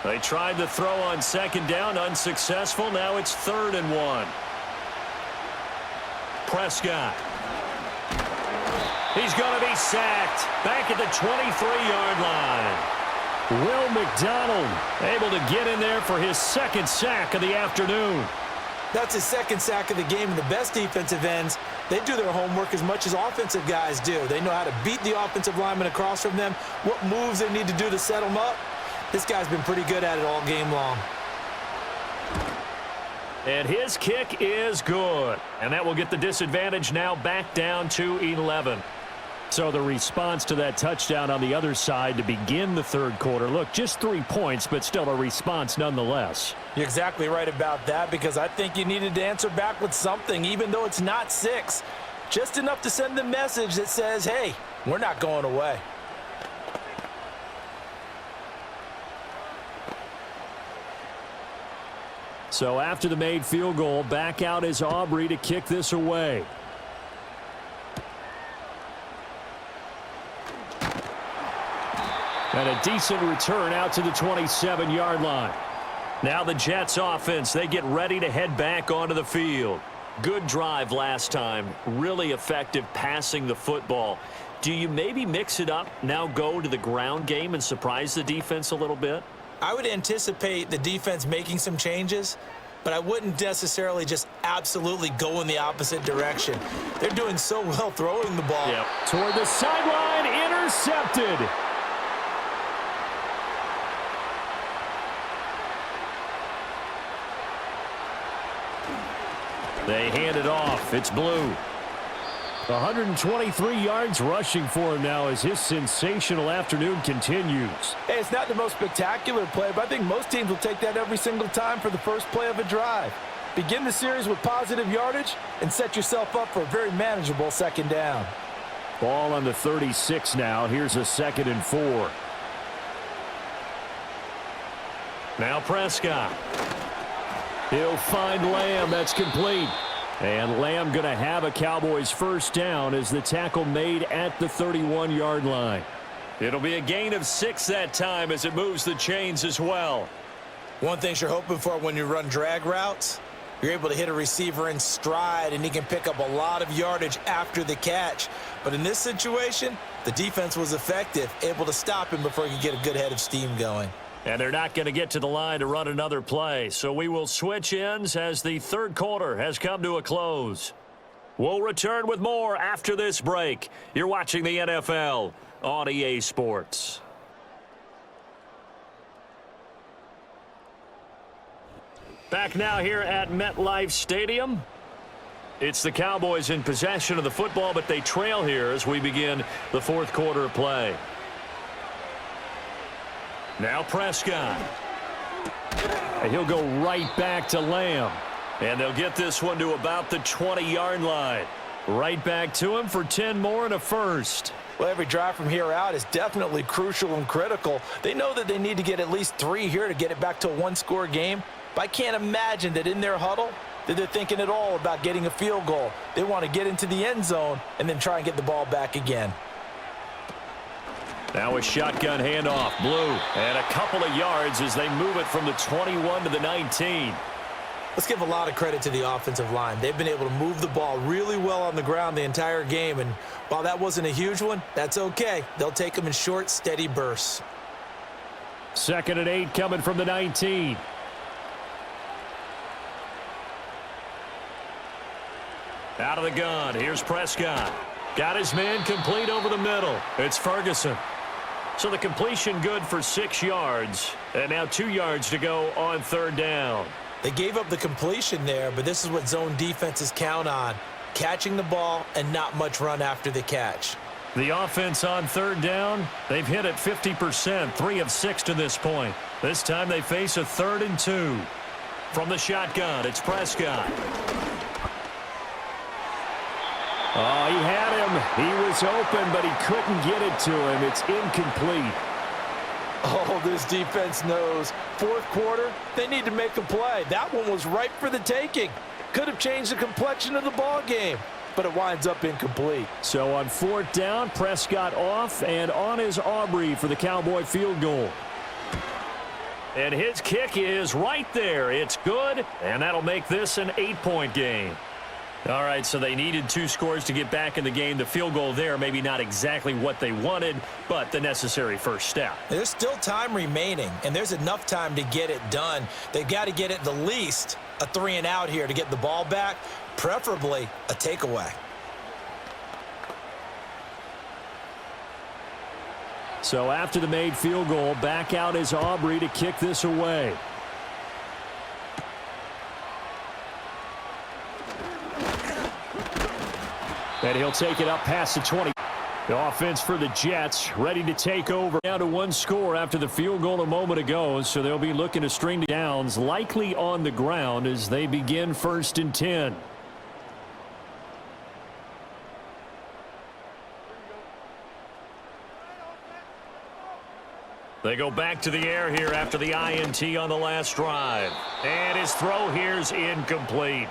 They tried to throw on 2nd down, unsuccessful. Now it's 3rd and 1. Prescott. He's going to be sacked back at the 23-yard line. Will McDonald able to get in there for his 2nd sack of the afternoon. That's his 2nd sack of the game, and the best defensive ends, they do their homework as much as offensive guys do. They know how to beat the offensive lineman across from them, what moves they need to do to set them up. This guy's been pretty good at it all game long. And his kick is good. And that will get the disadvantage now back down to 11. So the response to that touchdown on the other side to begin the 3rd quarter. Look, just 3 points, but still a response nonetheless. You're exactly right about that, because I think you needed to answer back with something, even though it's not 6. Just enough to send the message that says, hey, we're not going away. So after the made field goal, back out is Aubrey to kick this away. And a decent return out to the 27-yard line. Now the Jets offense, they get ready to head back onto the field. Good drive last time. Really effective passing the football. Do you maybe mix it up, now go to the ground game and surprise the defense a little bit? I would anticipate the defense making some changes, but I wouldn't necessarily just absolutely go in the opposite direction. They're doing so well throwing the ball. Yep. Toward the sideline, intercepted. They hand it off. It's Blue. 123 yards rushing for him now as his sensational afternoon continues. Hey, it's not the most spectacular play, but I think most teams will take that every single time for the first play of a drive. Begin the series with positive yardage and set yourself up for a very manageable 2nd down. Ball on the 36 now. Here's a 2nd and 4. Now Prescott. He'll find Lamb. That's complete. And Lamb going to have a Cowboys 1st down as the tackle made at the 31-yard line. It'll be a gain of 6 that time as it moves the chains as well. One thing you're hoping for when you run drag routes, you're able to hit a receiver in stride, and he can pick up a lot of yardage after the catch. But in this situation, the defense was effective, able to stop him before he could get a good head of steam going. And they're not going to get to the line to run another play. So we will switch ends as the 3rd quarter has come to a close. We'll return with more after this break. You're watching the NFL on EA Sports. Back now here at MetLife Stadium. It's the Cowboys in possession of the football, but they trail here as we begin the 4th quarter of play. Now Prescott. And he'll go right back to Lamb. And they'll get this one to about the 20-yard line. Right back to him for 10 more and a 1st. Well, every drive from here out is definitely crucial and critical. They know that they need to get at least 3 here to get it back to a 1-score game. But I can't imagine that in their huddle that they're thinking at all about getting a field goal. They want to get into the end zone and then try and get the ball back again. Now a shotgun handoff. Blue. And a couple of yards as they move it from the 21 to the 19. Let's give a lot of credit to the offensive line. They've been able to move the ball really well on the ground the entire game. And while that wasn't a huge one, that's okay. They'll take them in short, steady bursts. 2nd and 8 coming from the 19. Out of the gun, here's Prescott. Got his man complete over the middle. It's Ferguson. So the completion good for 6 yards. And now 2 yards to go on 3rd down. They gave up the completion there, but this is what zone defenses count on. Catching the ball and not much run after the catch. The offense on 3rd down, they've hit it 50%, 3 of 6 to this point. This time they face a 3rd and 2. From the shotgun, it's Prescott. Oh, he had him. He was open, but he couldn't get it to him. It's incomplete. Oh, this defense knows. 4th quarter, they need to make a play. That one was ripe for the taking. Could have changed the complexion of the ball game, but it winds up incomplete. So on 4th down, Prescott off and on is Aubrey for the Cowboy field goal. And his kick is right there. It's good, and that'll make this an 8-point game. All right, so they needed 2 scores to get back in the game. The field goal there, maybe not exactly what they wanted, but the necessary first step. There's still time remaining, and there's enough time to get it done. They've got to get at the least a 3 and out here to get the ball back, preferably a takeaway. So after the made field goal, back out is Aubrey to kick this away. And he'll take it up past the 20. The offense for the Jets ready to take over. Down to 1 score after the field goal a moment ago, so they'll be looking to string downs likely on the ground as they begin 1st and 10. They go back to the air here after the INT on the last drive. And his throw here's incomplete.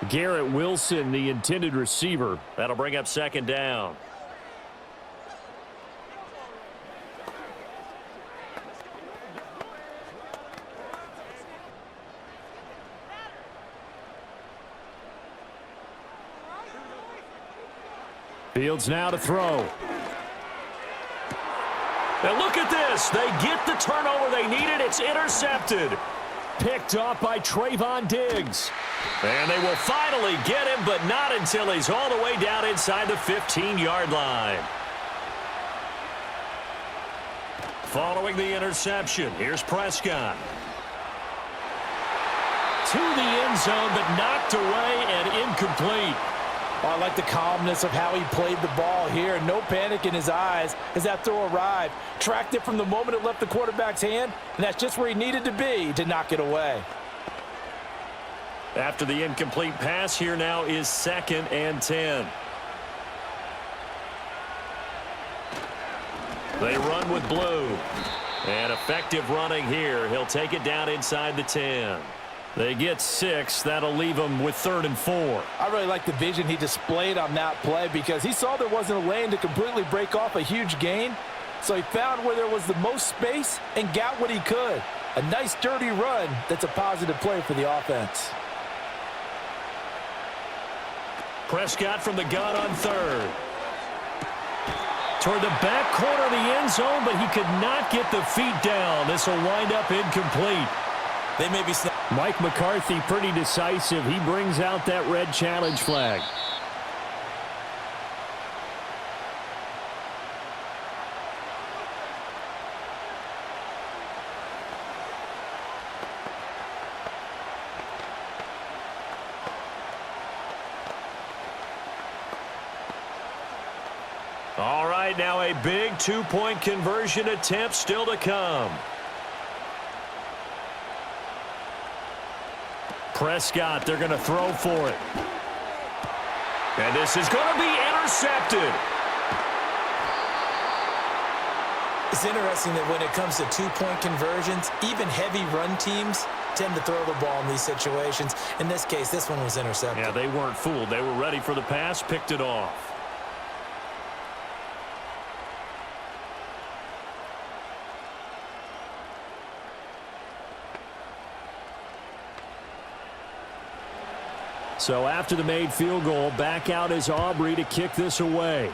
Garrett Wilson, the intended receiver. That'll bring up 2nd down. Fields now to throw. And look at this. They get the turnover they needed. It's intercepted. Picked off by Trayvon Diggs. And they will finally get him, but not until he's all the way down inside the 15-yard line. Following the interception, here's Prescott. To the end zone, but knocked away and incomplete. Oh, I like the calmness of how he played the ball here. No panic in his eyes as that throw arrived. Tracked it from the moment it left the quarterback's hand, and that's just where he needed to be to knock it away. After the incomplete pass, here now is 2nd and 10. They run with blue. And effective running here. He'll take it down inside the 10. They get 6. That'll leave them with 3rd and 4. I really like the vision he displayed on that play because he saw there wasn't a lane to completely break off a huge gain. So he found where there was the most space and got what he could. A nice dirty run that's a positive play for the offense. Prescott from the gun on 3rd. Toward the back corner of the end zone, but he could not get the feet down. This will wind up incomplete. They may be... Mike McCarthy pretty decisive. He brings out that red challenge flag. All right, now a big 2-point conversion attempt still to come. Prescott, they're going to throw for it. And this is going to be intercepted. It's interesting that when it comes to 2-point conversions, even heavy run teams tend to throw the ball in these situations. In this case, this one was intercepted. Yeah, they weren't fooled. They were ready for the pass, picked it off. So after the made field goal, back out is Aubrey to kick this away.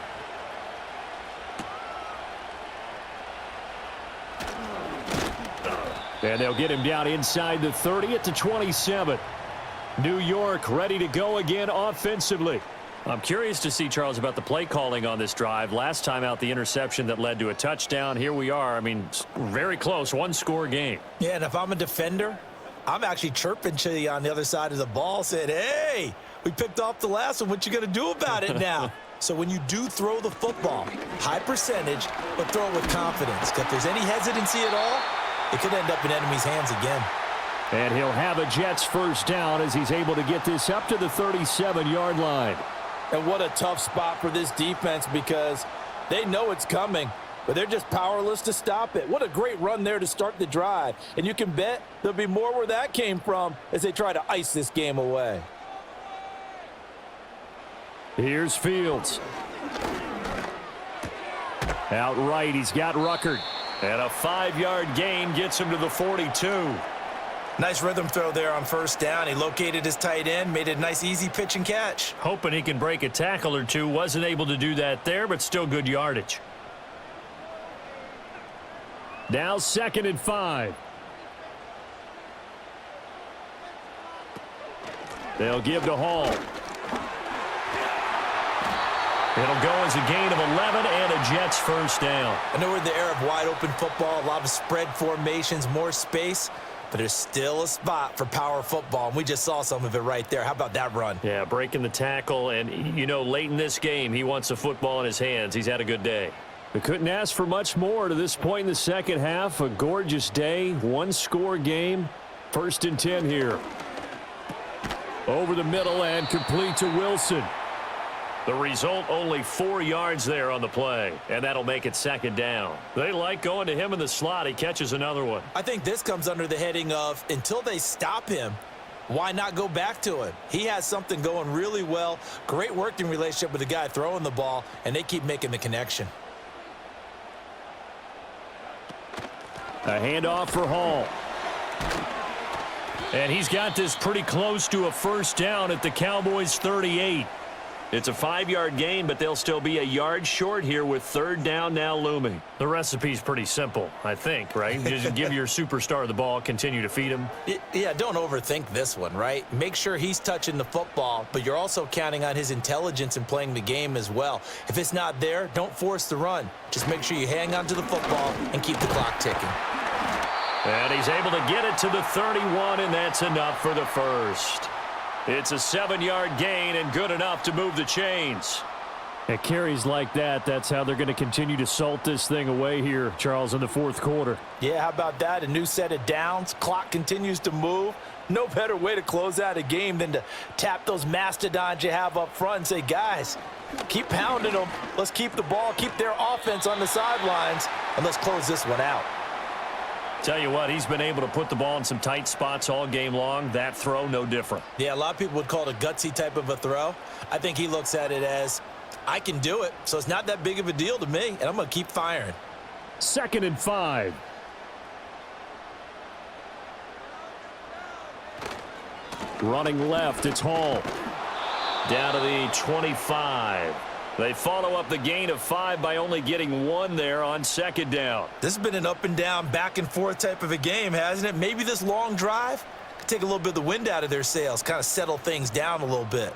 And they'll get him down inside the 30 at the 27. New York ready to go again offensively. I'm curious to see, Charles, about the play calling on this drive. Last time out, the interception that led to a touchdown. Here we are. I mean, very close, one-score game. Yeah, and if I'm a defender, I'm actually chirping to you on the other side of the ball, saying, hey, we picked off the last one. What you going to do about it now? So when you do throw the football, high percentage, but throw it with confidence. If there's any hesitancy at all, it could end up in enemy's hands again. And he'll have a Jets first down as he's able to get this up to the 37-yard line. And what a tough spot for this defense because they know it's coming, but they're just powerless to stop it. What a great run there to start the drive. And you can bet there'll be more where that came from as they try to ice this game away. Here's Fields. Outright, he's got Ruckert. And a 5-yard gain gets him to the 42. Nice rhythm throw there on first down. He located his tight end, made it a nice easy pitch and catch. Hoping he can break a tackle or two. Wasn't able to do that there, but still good yardage. Now 2nd and 5. They'll give to Hall. It'll go as a gain of 11 and a Jets first down. I know we're in the era of wide open football, a lot of spread formations, more space, but there's still a spot for power football, and we just saw some of it right there. How about that run? Yeah, breaking the tackle, and, you know, late in this game, he wants the football in his hands. He's had a good day. We couldn't ask for much more to this point in the second half. A gorgeous day, one-score game. 1st and 10 here. Over the middle and complete to Wilson. The result, only 4 yards there on the play, and that'll make it 2nd down. They like going to him in the slot. He catches another one. I think this comes under the heading of until they stop him, why not go back to him? He has something going really well, great working relationship with the guy throwing the ball, and they keep making the connection. A handoff for Hall. And he's got this pretty close to a first down at the Cowboys' 38. It's a 5-yard gain, but they'll still be a yard short here with 3rd down now looming. The recipe's pretty simple, I think, right? Just give your superstar the ball, continue to feed him. Yeah, don't overthink this one, right? Make sure he's touching the football, but you're also counting on his intelligence in playing the game as well. If it's not there, don't force the run. Just make sure you hang on to the football and keep the clock ticking. And he's able to get it to the 31, and that's enough for the first. It's a 7-yard gain and good enough to move the chains. At carries like that, that's how they're going to continue to salt this thing away here, Charles, in the 4th quarter. Yeah, how about that? A new set of downs. Clock continues to move. No better way to close out a game than to tap those mastodons you have up front and say, guys, keep pounding them. Let's keep the ball, keep their offense on the sidelines, and let's close this one out. Tell you what, he's been able to put the ball in some tight spots all game long. That throw, no different. Yeah, a lot of people would call it a gutsy type of a throw. I think he looks at it as, I can do it, so it's not that big of a deal to me, and I'm going to keep firing. 2nd and 5. Running left, it's Hall. Down to the 25. They follow up the gain of 5 by only getting 1 there on 2nd down. This has been an up and down, back and forth type of a game, hasn't it? Maybe this long drive could take a little bit of the wind out of their sails, kind of settle things down a little bit.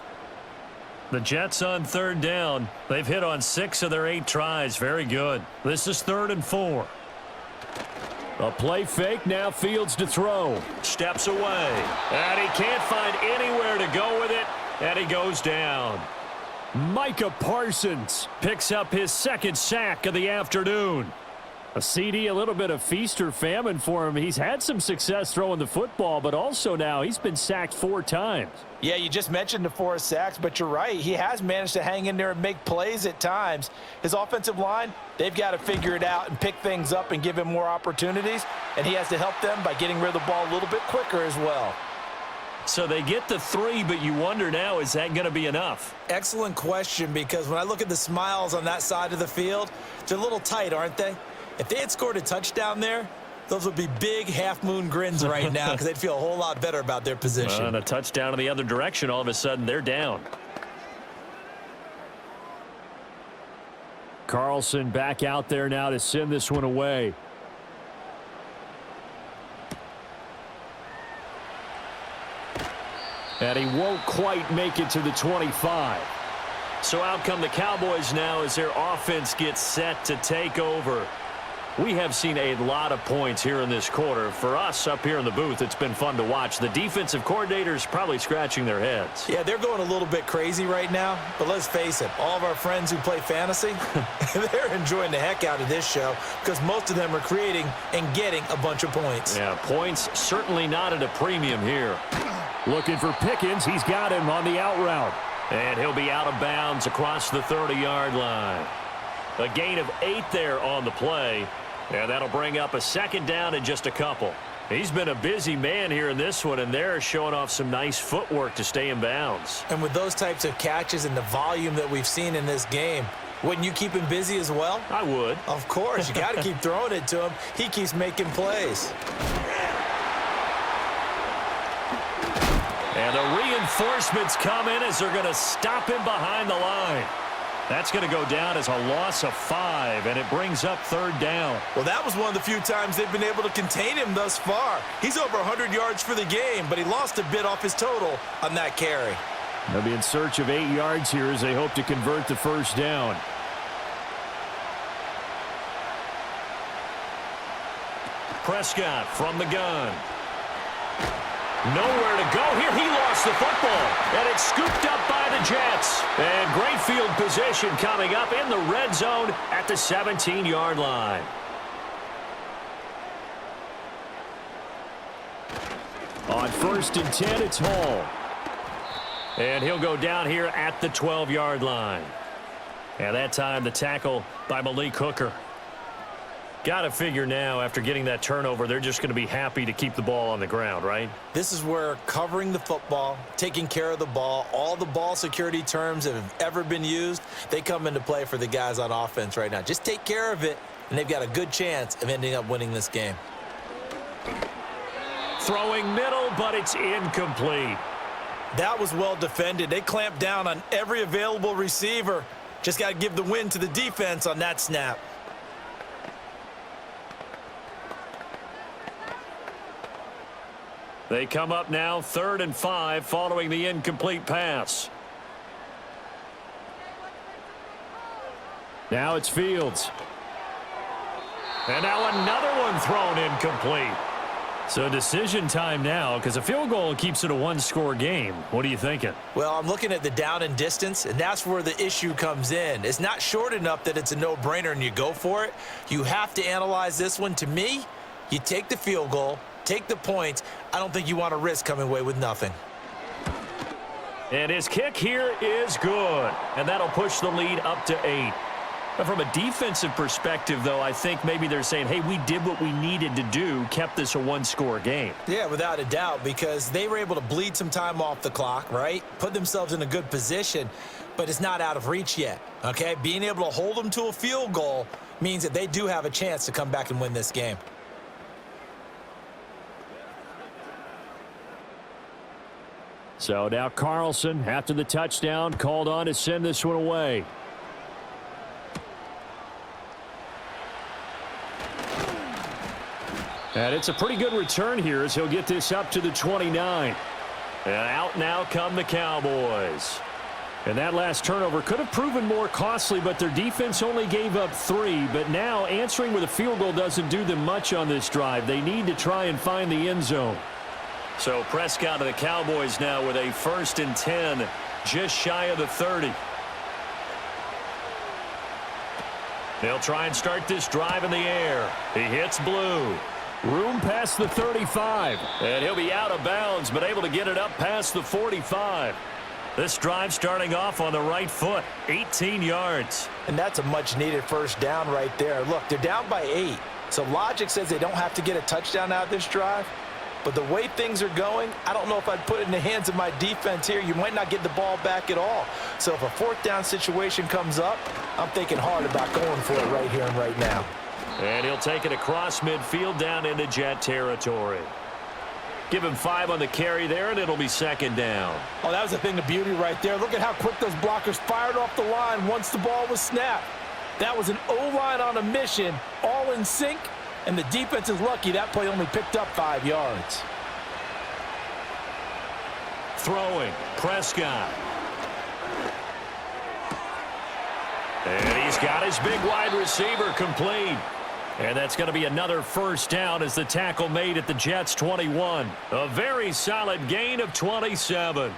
The Jets on 3rd down. They've hit on 6 of their 8 tries. Very good. This is 3rd and 4. A play fake, now Fields to throw. Steps away. And he can't find anywhere to go with it, and he goes down. Micah Parsons Picks up his 2nd sack of the afternoon. A CD, a little bit of feast or famine for him. He's had some success throwing the football, but also now he's been sacked 4 times. Yeah, you just mentioned the 4 sacks, but you're right. He has managed to hang in there and make plays at times. His offensive line, they've got to figure it out and pick things up and give him more opportunities, and he has to help them by getting rid of the ball a little bit quicker as well. So they get the 3, but you wonder now, is that going to be enough? Excellent question, because when I look at the smiles on that side of the field, they're a little tight, aren't they? If they had scored a touchdown there, those would be big half-moon grins right now because they'd feel a whole lot better about their position. And a touchdown in the other direction, all of a sudden they're down. Carlson back out there now to send this one away. And he won't quite make it to the 25. So out come the Cowboys now as their offense gets set to take over. We have seen a lot of points here in this quarter. For us up here in the booth, it's been fun to watch. The defensive coordinators probably scratching their heads. Yeah, they're going a little bit crazy right now. But let's face it, all of our friends who play fantasy, they're enjoying the heck out of this show because most of them are creating and getting a bunch of points. Yeah, points certainly not at a premium here. Looking for Pickens. He's got him on the out route. And he'll be out of bounds across the 30-yard line. A gain of 8 there on the play. And that'll bring up a second down in just a couple. He's been a busy man here in this one, and they're showing off some nice footwork to stay in bounds. And with those types of catches and the volume that we've seen in this game, wouldn't you keep him busy as well? I would. Of course. You got to keep throwing it to him. He keeps making plays. And the reinforcements come in as they're going to stop him behind the line. That's going to go down as a loss of 5, and it brings up third down. Well, that was one of the few times they've been able to contain him thus far. He's over 100 yards for the game, but he lost a bit off his total on that carry. They'll be in search of 8 yards here as they hope to convert the first down. Prescott from the gun. Nowhere to go here. He lost the football, and it's scooped up by the Jets. And great field position coming up in the red zone at the 17-yard line. On 1st and 10, it's Hall. And he'll go down here at the 12-yard line. And that time the tackle by Malik Hooker. Got to figure now, after getting that turnover, they're just going to be happy to keep the ball on the ground, right? This is where covering the football, taking care of the ball, all the ball security terms that have ever been used, they come into play for the guys on offense right now. Just take care of it, and they've got a good chance of ending up winning this game. Throwing middle, but it's incomplete. That was well defended. They clamped down on every available receiver. Just got to give the win to the defense on that snap. They come up now 3rd and 5 following the incomplete pass. Now it's Fields. And now another one thrown incomplete. So decision time now because a field goal keeps it a one-score game. What are you thinking? Well, I'm looking at the down and distance, and that's where the issue comes in. It's not short enough that it's a no-brainer and you go for it. You have to analyze this one. To me, you take the field goal, take the points. I don't think you want to risk coming away with nothing. And his kick here is good. And that'll push the lead up to 8. But from a defensive perspective, though, I think maybe they're saying, hey, we did what we needed to do, kept this a one-score game. Yeah, without a doubt, because they were able to bleed some time off the clock, right? Put themselves in a good position, but it's not out of reach yet, okay? Being able to hold them to a field goal means that they do have a chance to come back and win this game. So now Carlson, after the touchdown, called on to send this one away. And it's a pretty good return here as he'll get this up to the 29. And out now come the Cowboys. And that last turnover could have proven more costly, but their defense only gave up 3. But now answering with a field goal doesn't do them much on this drive. They need to try and find the end zone. So Prescott of the Cowboys now with a 1st and 10, just shy of the 30. They'll try and start this drive in the air. He hits blue. Room past the 35. And he'll be out of bounds, but able to get it up past the 45. This drive starting off on the right foot, 18 yards. And that's a much-needed first down right there. Look, they're down by 8. So logic says they don't have to get a touchdown out of this drive. But the way things are going, I don't know if I'd put it in the hands of my defense here. You might not get the ball back at all. So if a 4th down situation comes up, I'm thinking hard about going for it right here and right now. And he'll take it across midfield down into Jet territory. Give him 5 on the carry there, and it'll be 2nd down. Oh, that was a thing of beauty right there. Look at how quick those blockers fired off the line once the ball was snapped. That was an O-line on a mission, all in sync, and the defense is lucky that play only picked up 5 yards. throwing. Prescott. And he's got his big wide receiver complete. And that's going to be another first down as the tackle made at the Jets' 21. A very solid gain of 27.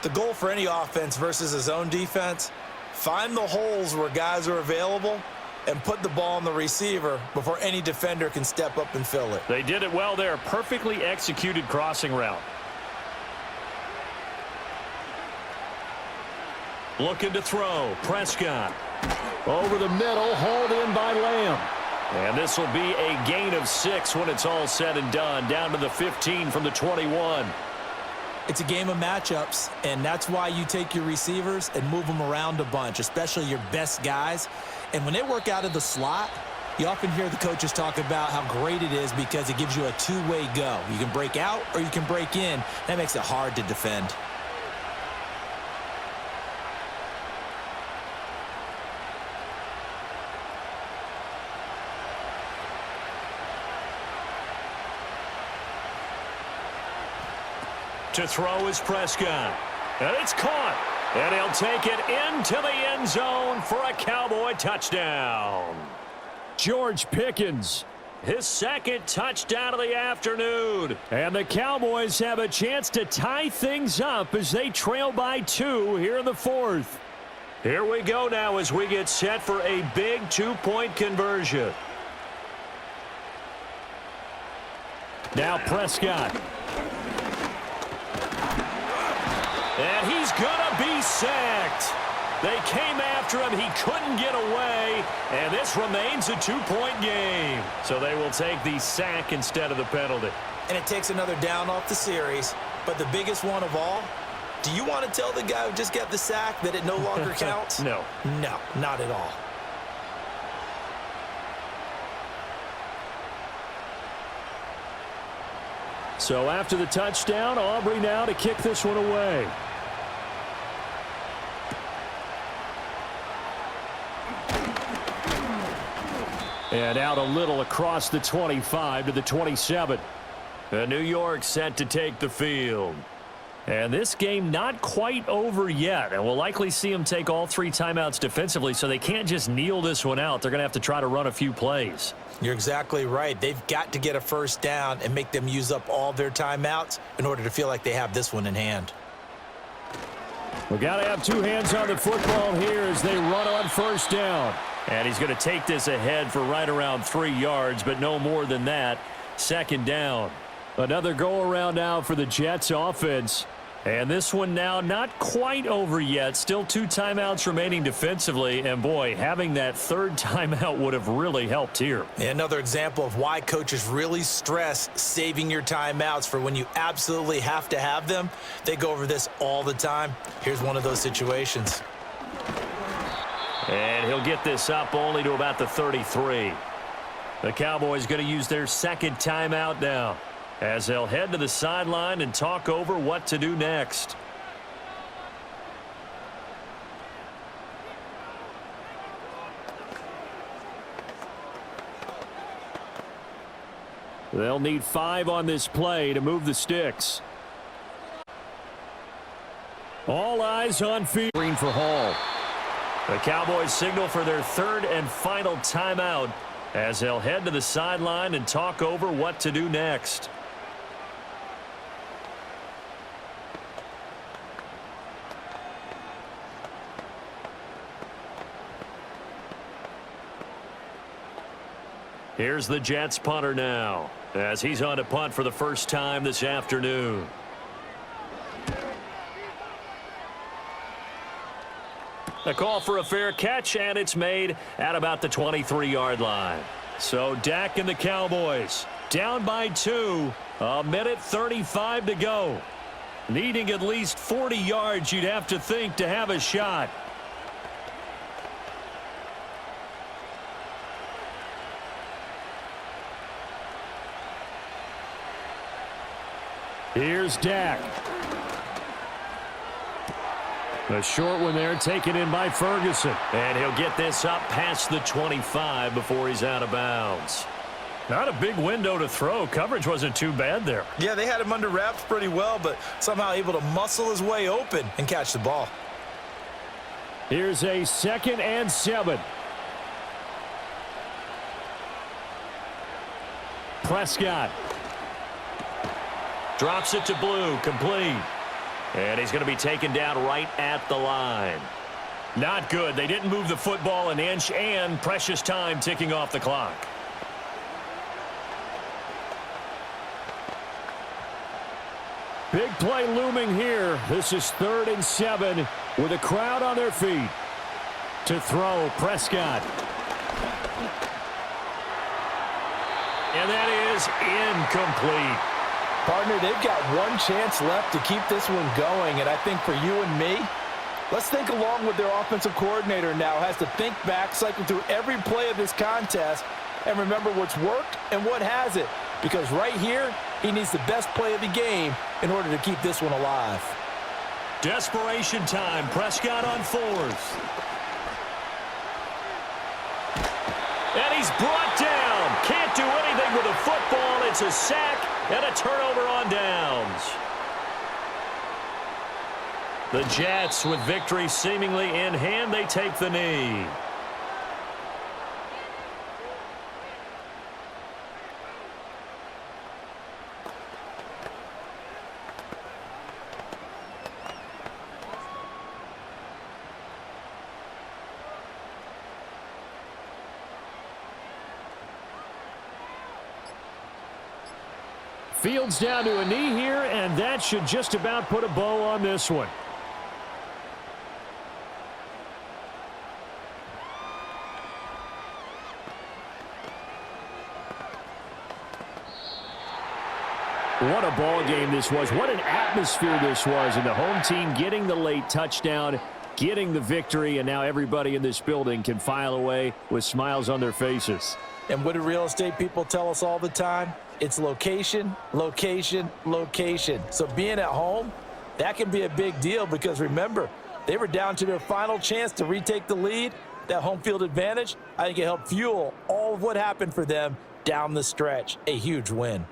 The goal for any offense versus his own defense, find the holes where guys are available and put the ball on the receiver before any defender can step up and fill it. They did it well there. Perfectly executed crossing route. Looking to throw. Prescott. Over the middle, hauled in by Lamb. And this will be a gain of 6 when it's all said and done. Down to the 15 from the 21. It's a game of matchups, and that's why you take your receivers and move them around a bunch, especially your best guys. And when they work out of the slot, you often hear the coaches talk about how great it is because it gives you a two-way go. You can break out or you can break in. That makes it hard to defend. To throw is Prescott. And it's caught. And he'll take it into the end zone for a Cowboy touchdown. George Pickens. His second touchdown of the afternoon. And the Cowboys have a chance to tie things up as they trail by 2 here in the 4th. Here we go now as we get set for a big 2-point conversion. Now Prescott. And he's going to be sacked. They came after him. He couldn't get away. And this remains a 2-point game. So they will take the sack instead of the penalty. And it takes another down off the series. But the biggest one of all, do you want to tell the guy who just got the sack that it no longer counts? No. No, not at all. So after the touchdown, Aubrey now to kick this one away. And out a little across the 25 to the 27. New York set to take the field. And this game not quite over yet. And we'll likely see them take all 3 timeouts defensively, so they can't just kneel this one out. They're going to have to try to run a few plays. You're exactly right. They've got to get a first down and make them use up all their timeouts in order to feel like they have this one in hand. We've got to have 2 hands on the football here as they run on first down. And he's going to take this ahead for right around 3 yards, but no more than that. Second down. Another go-around now for the Jets offense. And this one now not quite over yet. Still 2 timeouts remaining defensively. And, boy, having that 3rd timeout would have really helped here. Another example of why coaches really stress saving your timeouts for when you absolutely have to have them. They go over this all the time. Here's one of those situations. And he'll get this up only to about the 33. The Cowboys going to use their 2nd timeout now, as they'll head to the sideline and talk over what to do next. They'll need 5 on this play to move the sticks. All eyes on field. Green for Hall. The Cowboys signal for their 3rd and final timeout, as they'll head to the sideline and talk over what to do next. Here's the Jets punter now, as he's on to punt for the first time this afternoon. A call for a fair catch, and it's made at about the 23-yard line. So Dak and the Cowboys down by 2, 1:35 to go. Needing at least 40 yards, you'd have to think, to have a shot. Here's Dak. A short one there, taken in by Ferguson. And he'll get this up past the 25 before he's out of bounds. Not a big window to throw. Coverage wasn't too bad there. Yeah, they had him under wraps pretty well, but somehow able to muscle his way open and catch the ball. Here's a 2nd and 7. Prescott. Drops it to Blue, complete. And he's going to be taken down right at the line. Not good. They didn't move the football an inch, and precious time ticking off the clock. Big play looming here. This is 3rd and 7 with a crowd on their feet. To throw, Prescott. And that is incomplete. Partner, they've got one chance left to keep this one going, and I think for you and me, let's think along with their offensive coordinator now. Has to think back, cycle through every play of this contest, and remember what's worked and what hasn't. Because right here, he needs the best play of the game in order to keep this one alive. Desperation time. Prescott on 4th. And he's brought down. Can't do anything with a football. It's a sack and a turnover on downs. The Jets, with victory seemingly in hand, they take the knee. Fields down to a knee here, and that should just about put a bow on this one. What a ball game this was. What an atmosphere this was. And the home team getting the late touchdown, getting the victory, and now everybody in this building can file away with smiles on their faces. And what do real estate people tell us all the time? It's location, location, location. So being at home, that can be a big deal because remember, they were down to their final chance to retake the lead. That home field advantage, I think it helped fuel all of what happened for them down the stretch. A huge win.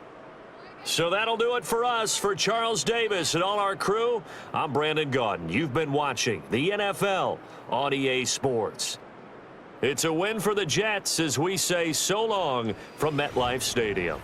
So that'll do it for us. For Charles Davis and all our crew, I'm Brandon Gaudin. You've been watching the NFL on EA Sports. It's a win for the Jets as we say so long from MetLife Stadium.